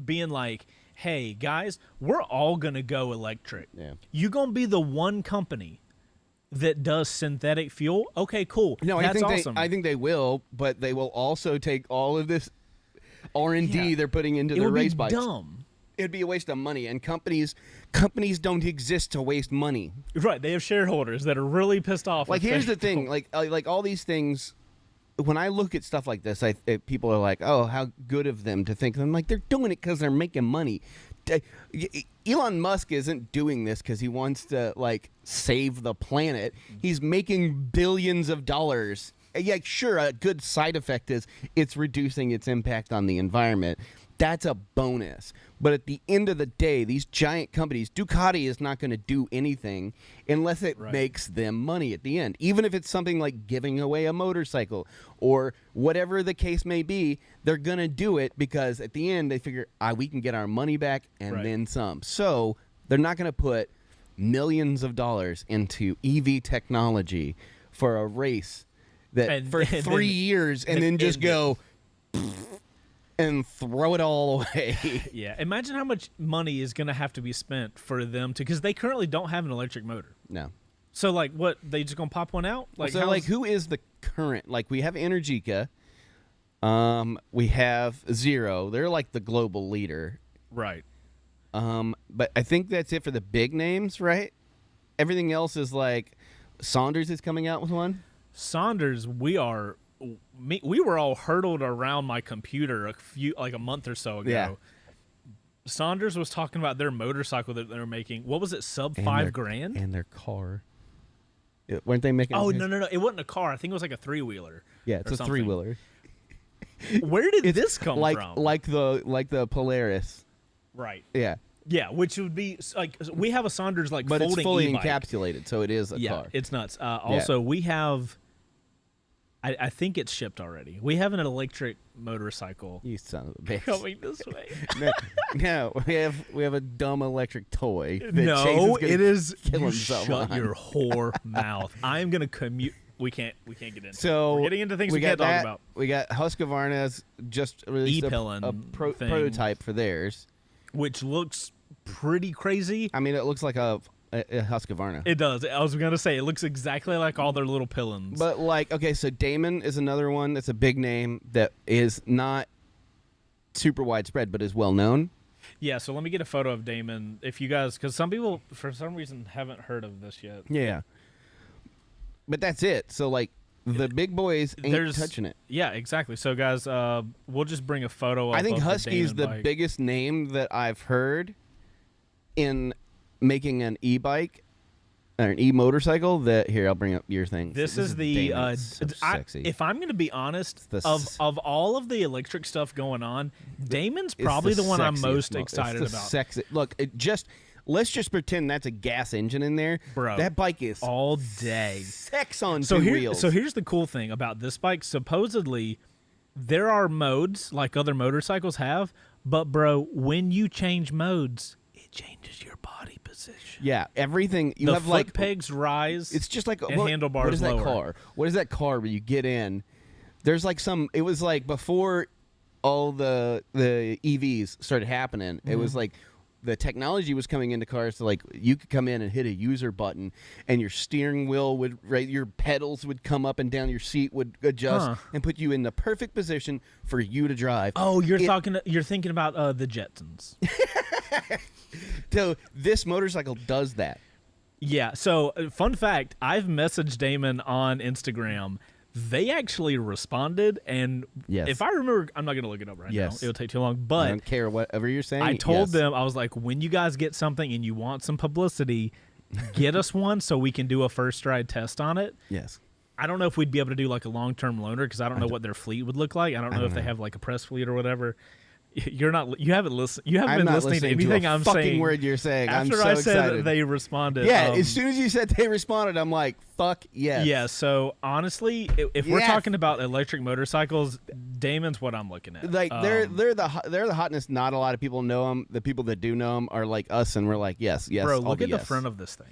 being like, hey, guys, we're all going to go electric. Yeah. You're going to be the one company that does synthetic fuel? Okay, cool. No, that's awesome. I think they will, but they will also take all of this R&D they're putting into their race bikes. It would be dumb. it'd be a waste of money, and companies don't exist to waste money. Right, they have shareholders that are really pissed off. Like, here's the thing, like all these things. When I look at stuff like this, people are like, "Oh, how good of them to think." I'm like, they're doing it because they're making money. Elon Musk isn't doing this because he wants to like save the planet. He's making billions of dollars. Yeah, sure. A good side effect is it's reducing its impact on the environment. That's a bonus. But at the end of the day, these giant companies, Ducati is not going to do anything unless it makes them money at the end. Even if it's something like giving away a motorcycle or whatever the case may be, they're going to do it because at the end they figure, we can get our money back and then some. So they're not going to put millions of dollars into EV technology for a race that for 3 years and then just go and throw it all away. Yeah, imagine how much money is going to have to be spent for them to, because they currently don't have an electric motor. No. So like, what, they just gonna pop one out? Like, so like, who is the current? Like, we have Energica, we have Zero. They're like the global leader, right? But I think that's it for the big names, right? Everything else is like Saunders is coming out with one. Saunders, we were all hurtled around my computer a month or so ago. Yeah. Saunders was talking about their motorcycle that they were making. What was it, sub $5,000? And their car. Weren't they making? Oh, no. It wasn't a car. I think it was like a 3-wheeler. Yeah, it's a 3-wheeler. Where did this come from? Like the Polaris. Right. Yeah. Yeah, which would be like, we have a Saunders like but folding it's fully e-bike. encapsulated, so it is a car. Yeah, it's nuts. Also, we have, I think it's shipped already. We have an electric motorcycle. You son of a bitch. Coming this way. No, we have a dumb electric toy. That No, it is. Kill You himself shut on. your whore mouth. I am gonna commute. We can't get into. So we're getting into things we can't talk about. We got Husqvarna's just released a prototype for theirs, which looks pretty crazy. I mean, it looks like a Husqvarna. It does. I was gonna say it looks exactly like all their little pillins. But like, okay, so Damon is another one that's a big name that is not super widespread, but is well known. Yeah. So let me get a photo of Damon. If you guys, because some people for some reason haven't heard of this yet. Yeah. But that's it. So like, the big boys ain't touching it. Yeah, exactly. So guys, we'll just bring a photo. I think Husky's the biggest name that I've heard in making an e-bike or an e-motorcycle. That here, I'll bring up your thing. This is the so sexy. if I'm going to be honest, of all of the electric stuff going on, Damon's probably the one I'm most excited about. Sexy. Look, let's just pretend that's a gas engine in there. Bro, that bike is all day. Sex on two wheels. So here's the cool thing about this bike. Supposedly, there are modes like other motorcycles have, but bro, when you change modes, it changes your body position. Yeah, everything. You the have foot like pegs rise. It's just like and handlebars What is that lower. car? What is that car where you get in? There's like it was like before all the EVs started happening. Mm-hmm. It was like the technology was coming into cars, so like you could come in and hit a user button, and your steering wheel your pedals would come up and down, your seat would adjust and put you in the perfect position for you to drive. Oh, you're thinking about the Jetsons. So this motorcycle does that. Yeah. So fun fact, I've messaged Damon on Instagram. They actually responded, and if I remember, I'm not going to look it up right now. It'll take too long, but I don't care whatever you're saying. I told them, I was like, when you guys get something and you want some publicity, get us one so we can do a first ride test on it. Yes. I don't know if we'd be able to do like a long-term loaner because I don't know what their fleet would look like. I don't know if they have like a press fleet or whatever. You haven't listened. You haven't been listening to anything I'm saying. Fucking word you're saying. After I'm so I excited. said they responded. Yeah, as soon as you said they responded, I'm like, fuck yes. Yeah. So honestly, if we're talking about electric motorcycles, Damon's what I'm looking at. Like they're the hotness. Not a lot of people know them. The people that do know them are like us, and we're like, yes. Bro, look at the front of this thing.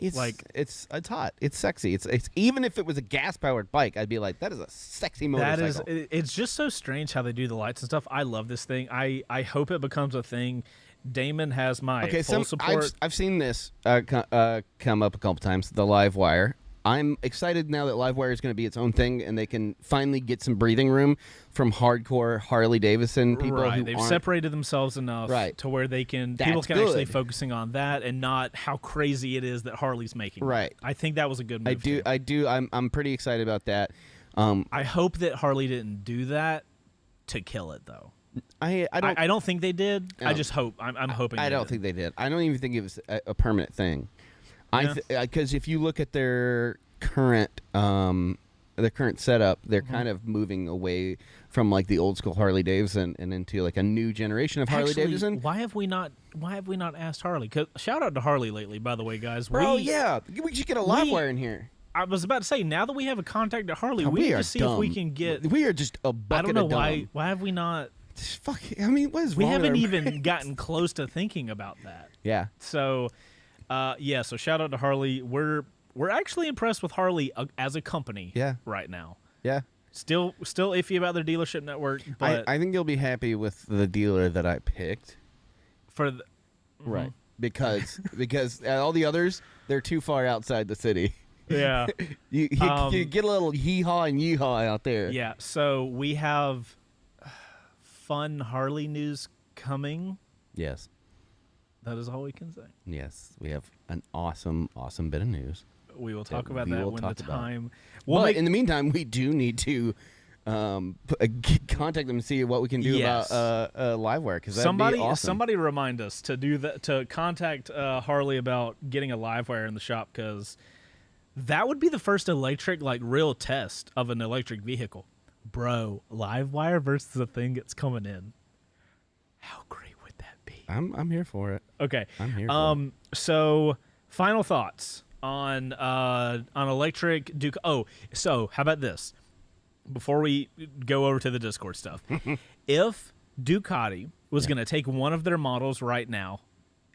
It's like it's hot. It's sexy. It's even if it was a gas powered bike, I'd be like, that is a sexy motorcycle. It's just so strange how they do the lights and stuff. I love this thing. I hope it becomes a thing. Damon has my full support. I've seen this come up a couple times. The live wire. I'm excited now that Livewire is going to be its own thing, and they can finally get some breathing room from hardcore Harley Davidson people right. who They've aren't. separated themselves enough Right. to where they can That's people can actually good. focusing on that and not how crazy it is that Harley's making. Right. I think that was a good move. I do. I'm pretty excited about that. I hope that Harley didn't do that to kill it, though. I don't think they did. No. I just hope. I'm hoping. I don't think they did. I don't even think it was a permanent thing. Yeah. Because if you look at their current setup, they're kind of moving away from like the old school Harley Davidson and into like a new generation of Harley Actually, Davidson. Why have we not asked Harley? 'Cause shout out to Harley lately, by the way, guys. Bro, yeah, we should get a Livewire in here. I was about to say, now that we have a contact at Harley, God, we need are to see dumb. if we can get. We are just a bucket I don't know of dumb. why have we not? Fuck. I mean, what is We wrong with haven't our even brains? gotten close to thinking about that. Yeah. So, yeah. So shout out to Harley. We're actually impressed with Harley as a company. Yeah. Right now. Yeah. Still iffy about their dealership network, but I think you'll be happy with the dealer that I picked. for the, Right. Because all the others, they're too far outside the city. yeah. You get a little hee-haw and yee-haw out there. Yeah, so we have fun Harley news coming. Yes. That is all we can say. Yes. We have an awesome bit of news. We will talk That about we that will when talk the about. time. But in the meantime, we do need to contact them and see what we can do Yes. about Livewire, because that'd be awesome. somebody remind us to do that, to contact Harley about getting a Livewire in the shop, because that would be the first electric, like, real test of an electric vehicle. Bro, Livewire versus the thing that's coming in. How great would that be? I'm here for it. Okay. I'm here for it. So final thoughts on electric Duke. Oh, so how about this? Before we go over to the Discord stuff, if Ducati was going to take one of their models right now,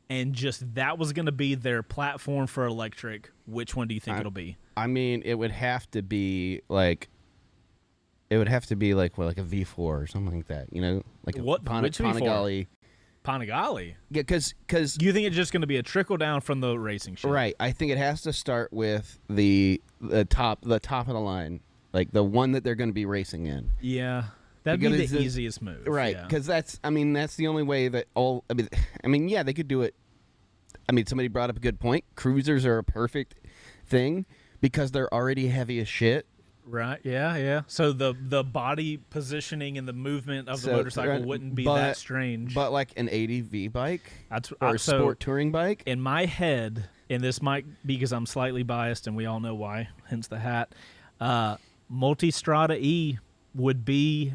and just that was going to be their platform for electric, which one do you think it'll be? I mean, it would have to be like. It would have to be like a V4 or something like that, you know, like What? Which V4? Panigale. Panigale. Yeah, because You think it's just going to be a trickle down from the racing shit? right, I think it has to start with the top of the line, like the one that they're going to be racing in. Yeah, that'd be Because the it's easiest move. Right, yeah. because that's the only way that all. I mean, yeah, they could do it. I mean, somebody brought up a good point. Cruisers are a perfect thing because they're already heavy as shit. Right. Yeah. Yeah. So the body positioning and the movement of the motorcycle wouldn't be that strange. But like an ADV bike That's or a so sport touring bike. in my head, and this might be because I'm slightly biased, and we all know why. Hence the hat. Multistrada E would be,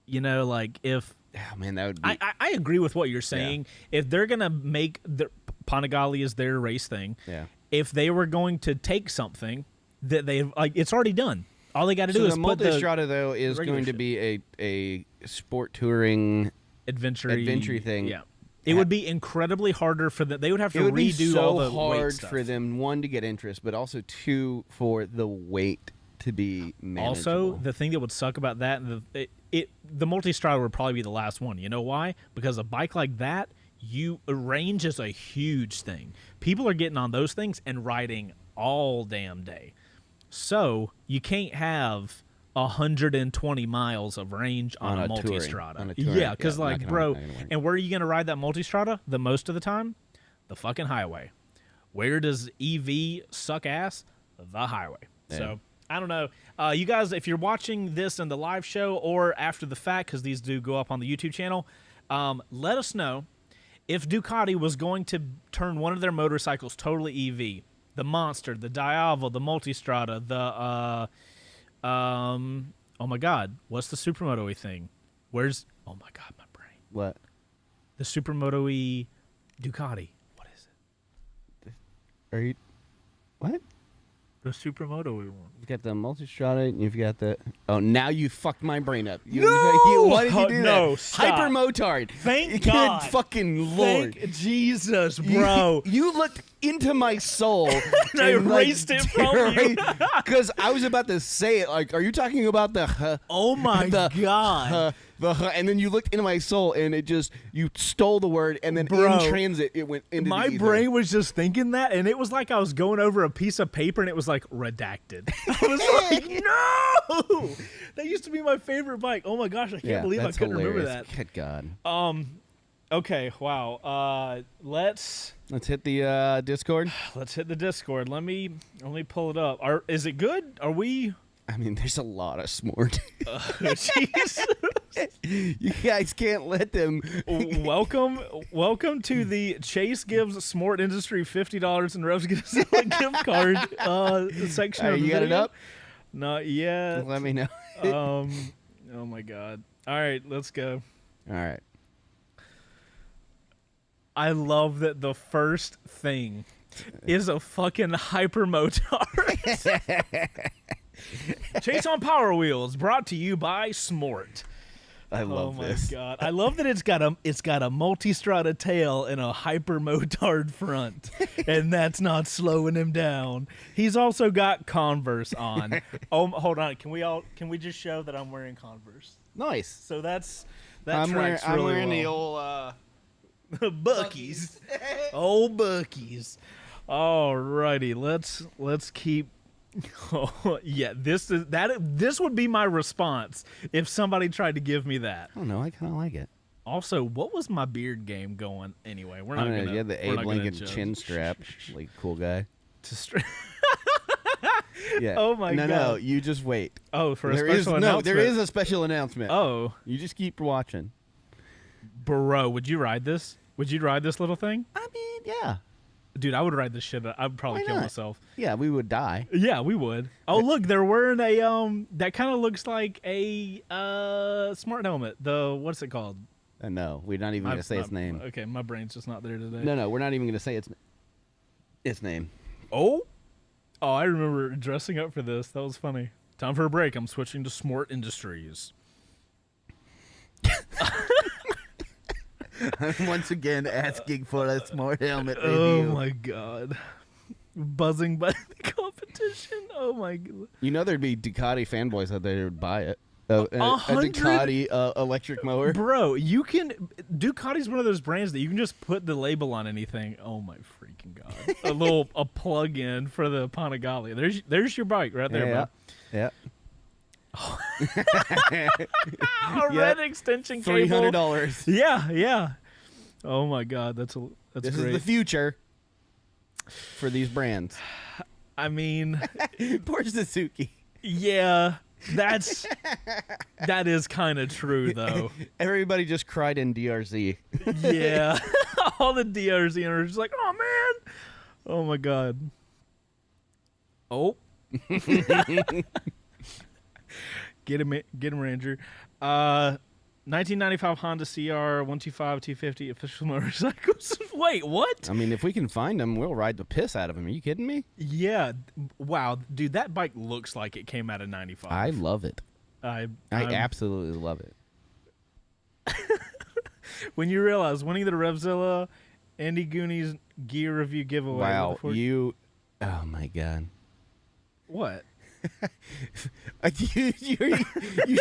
like if Oh man, that would be. I agree with what you're saying. If they're gonna make the Panigale is their race thing. Yeah. If they were going to take something that they it's already done. All they got to do So is the put the Multistrada though is regular going to shit. be a sport touring. adventure thing. Yeah, it would be incredibly harder for them. They would have to It would be redo so all the weight hard stuff. for them, one, to get interest, but also two, for the weight to be manageable. Also, the thing that would suck about that, and the Multistrada would probably be the last one. You know why? Because a bike like that, range is a huge thing. People are getting on those things and riding all damn day. So you can't have 120 miles of range on a touring- Multistrada. on a touring, Yeah, because yeah, not like, gonna bro, work, not gonna work. and where are you gonna ride that Multistrada the most of the time? The fucking highway. Where does EV suck ass? The highway. Yeah. So I don't know. You guys, if you're watching this in the live show or after the fact, because these do go up on the YouTube channel, let us know if Ducati was going to turn one of their motorcycles totally EV. The Monster, the Diavel, the Multistrada, the oh my god, what's the Supermoto-y thing? Oh my god, my brain. What? The Supermoto-y Ducati. What is it? Are you? What? The Supermoto-y one. You've got the Multistrada, and you've got the. Oh, now you fucked my brain up. No! Why did you do No, that? stop. Hypermotard. Thank Good God. fucking Lord. Thank Jesus, bro. You looked into my soul. And I erased it from you. Because I was about to say it. Like, are you talking about the? Oh my god! And then you looked into my soul, and it just you stole the word, and then Bro, in transit it went into my the ether. brain was just thinking that, and it was like I was going over a piece of paper, and it was like redacted. I was like, no! That used to be my favorite bike. Oh my gosh, I can't believe I that's couldn't remember hilarious. that. Good God. Okay, wow. Let's hit the Discord. hit the Discord. Let me pull it up. Is it good? Are we? I mean, there's a lot of smart. Jeez. You guys can't let them. Welcome to the Chase gives Smart Industry $50 and Revzilla gift card section. Of You got it video. up? Not yet. Let me know. Oh my god. All right, let's go. All right. I love that the first thing is a fucking hypermotard. Chase on Power Wheels, brought to you by Smart. I love this. Oh my god! I love that it's got a multi-strata tail and a hypermotard front, and that's not slowing him down. He's also got Converse on. Oh, hold on. Can we just show that I'm wearing Converse? Nice. So that I'm tracks wearing, really I'm wearing well. the old Buckies. Old Buckies. Alrighty, let's keep. Oh, yeah, this would be my response if somebody tried to give me that. I don't know. I kind of like it. Also, what was my beard game going anyway? We're not gonna. Yeah, the Abe Lincoln chin strap, like cool guy. Yeah. Oh my god. No, you just wait. Oh, for a special announcement. There is a special announcement. Oh, you just keep watching. Bro, would you ride this? Would you ride this little thing? I mean, yeah. Dude, I would ride this shit. I would probably kill myself. Yeah, we would die. Yeah, we would. Oh, look, they're wearing a that kind of looks like a smart helmet. What's it called? No, we're not even gonna say its name. Okay, my brain's just not there today. No, we're not even gonna say its name. Oh, I remember dressing up for this. That was funny. Time for a break. I'm switching to Smart Industries. I'm once again asking for a smart helmet review. Oh my god. Buzzing by the competition. Oh my god. You know there'd be Ducati fanboys out there who would buy it. A Ducati electric mower. Bro, Ducati's one of those brands that you can just put the label on anything. Oh my freaking god. a plug-in for the Panigale. There's your bike right there, bro. Yeah. A red extension cable. $300. Yeah. Oh my god, that's this great. This is the future for these brands. I mean, poor Suzuki. Yeah, that is kind of true though. Everybody just cried in DRZ. Yeah, all the DRZ owners just like, oh man, oh my god. Oh. Get him, Ranger. 1995 Honda CR 125 250 official motorcycles. Wait, what? I mean, if we can find them, we'll ride the piss out of them. Are you kidding me? Yeah. Wow, dude, that bike looks like it came out of 95. I love it. I absolutely love it. When you realize winning the Revzilla Andy Goonies gear review giveaway. Wow, oh my god. What? you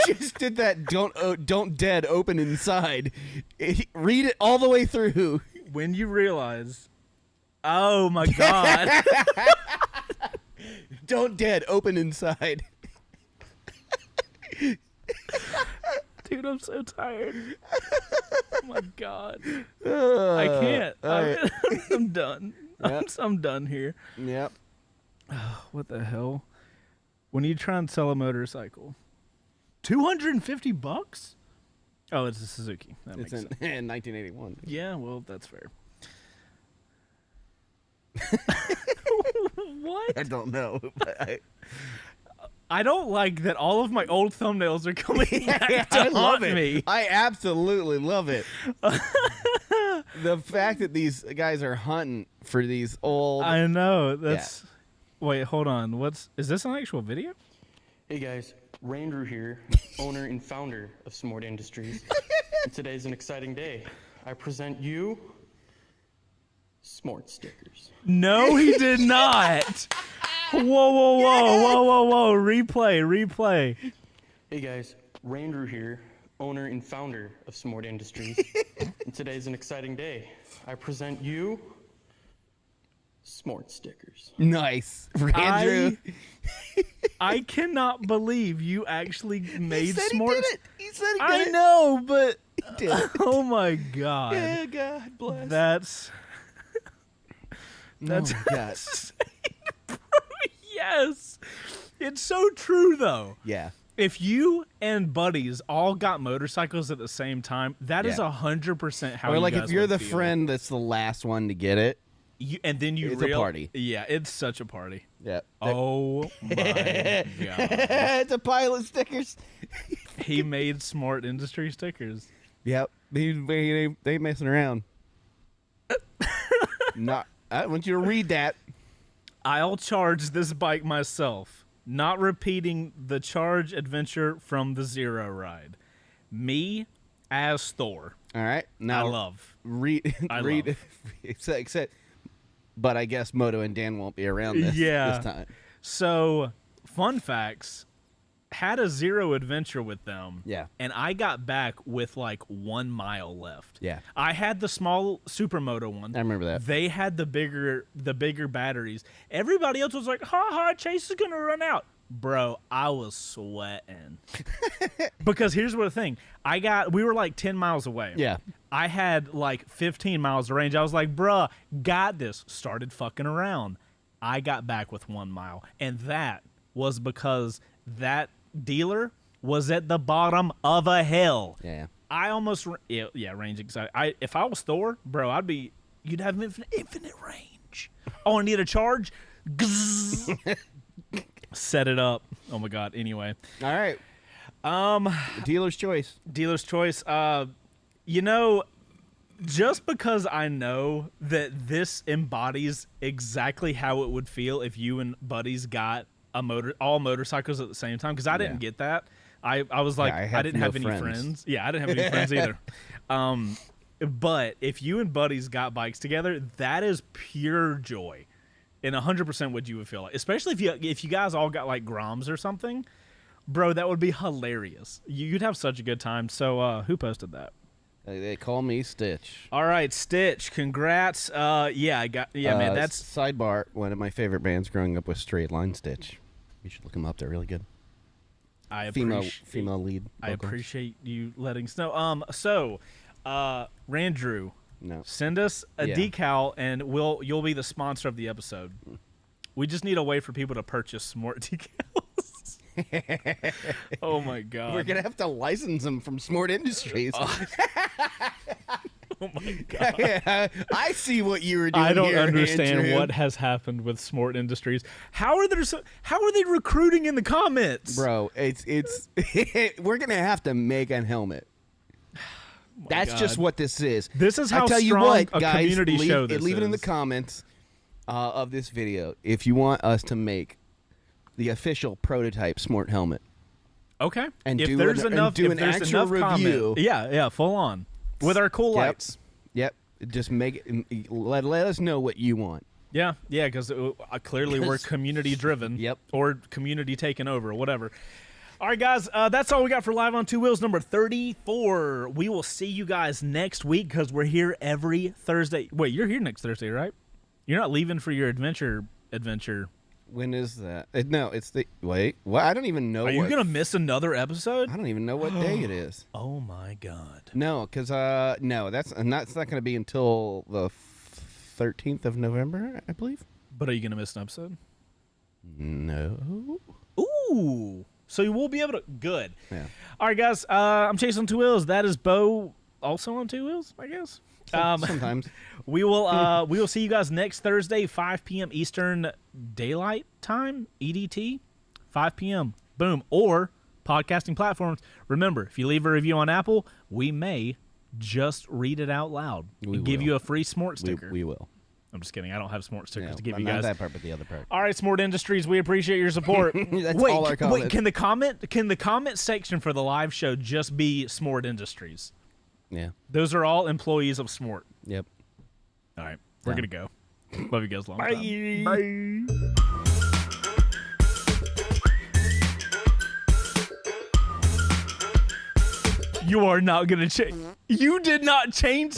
just did that. Don't dead open inside. Read it all the way through. When you realize, oh my god. Don't dead open inside. Dude, I'm so tired. Oh my god. I can't. I'm done. Yep. I'm done here. Yep. What the hell? When you try and sell a motorcycle, $250? Oh, it's a Suzuki. That makes sense. In 1981. Yeah, well, that's fair. What? I don't know. But I don't like that all of my old thumbnails are coming back to haunt me. I absolutely love it. The fact that these guys are hunting for these old... I know. That's... Yeah. Wait, hold on. Is this an actual video? Hey guys, Ranger here, owner and founder of Smart Industries. And today's an exciting day. I present you Smart stickers. No, he did not. Whoa. Replay. Hey guys, Randrew here, owner and founder of Smart Industries. And today's an exciting day. I present you Smart stickers. Nice. Andrew. I cannot believe you actually made smart. He said he did I it. know, but He did it. oh my god. Yeah, God bless. That's Oh my God. insane, bro. Yes. It's so true though. Yeah. If you and buddies all got motorcycles at the same time, that is Yeah. 100% how Or you like guys if you're would the feel. friend that's the last one to get it. And then you It's a party. Yeah, it's such a party. Yeah. Oh my god. It's a pile of stickers. He made Smart Industry stickers. Yep. They messing around. Not. I want you to read that. I'll charge this bike myself, not repeating the charge adventure from the Zero ride. Me as Thor. All right. Now I love. read. I read. love. Except, but I guess Moto and Dan won't be around this time. So, fun facts. Had a Zero adventure with them. Yeah. And I got back with like 1 mile left. Yeah. I had the small Supermoto one. I remember that. They had the bigger batteries. Everybody else was like, "Ha ha, Chase is gonna run out." Bro, I was sweating. Because here's what the thing. We were like 10 miles away. Yeah. I had like 15 miles of range. I was like, bruh, got this. Started fucking around. I got back with 1 mile. And that was because that dealer was at the bottom of a hill. Yeah. I almost, range anxiety. If I was Thor, bro, you'd have infinite range. Oh, I need a charge? Gzzz. Set it up. Oh my God. Anyway. All right. Dealer's choice. Dealer's choice. Just because I know that this embodies exactly how it would feel if you and buddies got all motorcycles at the same time, because I didn't get that. I was like, I I have didn't no have any friends. friends. Yeah, I didn't have any friends either. But if you and buddies got bikes together, that is pure joy. And 100% what you would feel like, especially if you guys all got like Groms or something, bro, that would be hilarious. You'd have such a good time. So who posted that? They call me Stitch. All right, Stitch, congrats. Man, that's sidebar. One of my favorite bands growing up was Straight Line Stitch. You should look them up. They're really good. Female lead. I vocals. appreciate you letting us know. So, Randrew, No. send us a decal, and you'll be the sponsor of the episode. We just need a way for people to purchase Smart decals. Oh my God. We're gonna have to license them from Smart Industries. Oh my God. I see what you were doing. I don't here, understand Andrew. what has happened with Smart Industries. How are they recruiting in the comments? Bro, it's we're gonna have to make a helmet. That's God. just what this is. This is how I tell you strong what, a guys, community show this leave it in the is. comments of this video if you want us to make the official prototype Smart helmet. Okay. And if do there's an- and enough, do if an there's actual enough review. comment, yeah, full on with our cool lights. Yep. Just make it. Let us know what you want. Yeah, because clearly we're community driven. Yep. Or community taken over, whatever. All right, guys, that's all we got for Live on Two Wheels number 34. We will see you guys next week because we're here every Thursday. Wait, you're here next Thursday, right? You're not leaving for your adventure. When is that? No, it's the wait. What? I don't even know. Are you gonna miss another episode? I don't even know what day it is. Oh my God. No, because no, that's not going to be until the 13th of November, I believe. But are you gonna miss an episode? No. Ooh. So you will be able to. Good. Yeah. All right, guys. I'm Chase on Two Wheels. That is Bo, also on Two Wheels, I guess. Sometimes. We will see you guys next Thursday, 5 p.m. Eastern Daylight Time, EDT, 5 p.m. Boom. Or podcasting platforms. Remember, if you leave a review on Apple, we may just read it out loud and give you a free Smart sticker. We will. I'm just kidding. I don't have Smart stickers No, to give you not guys. that part, but the other part. All right, Smart Industries, we appreciate your support. That's wait, all our comments. wait, can the comment section for the live show just be Smart Industries? Yeah. Those are all employees of Smart. Yep. All right. We're going to go. Love you guys. Long Bye. time. Bye. You are not going to change. You did not change.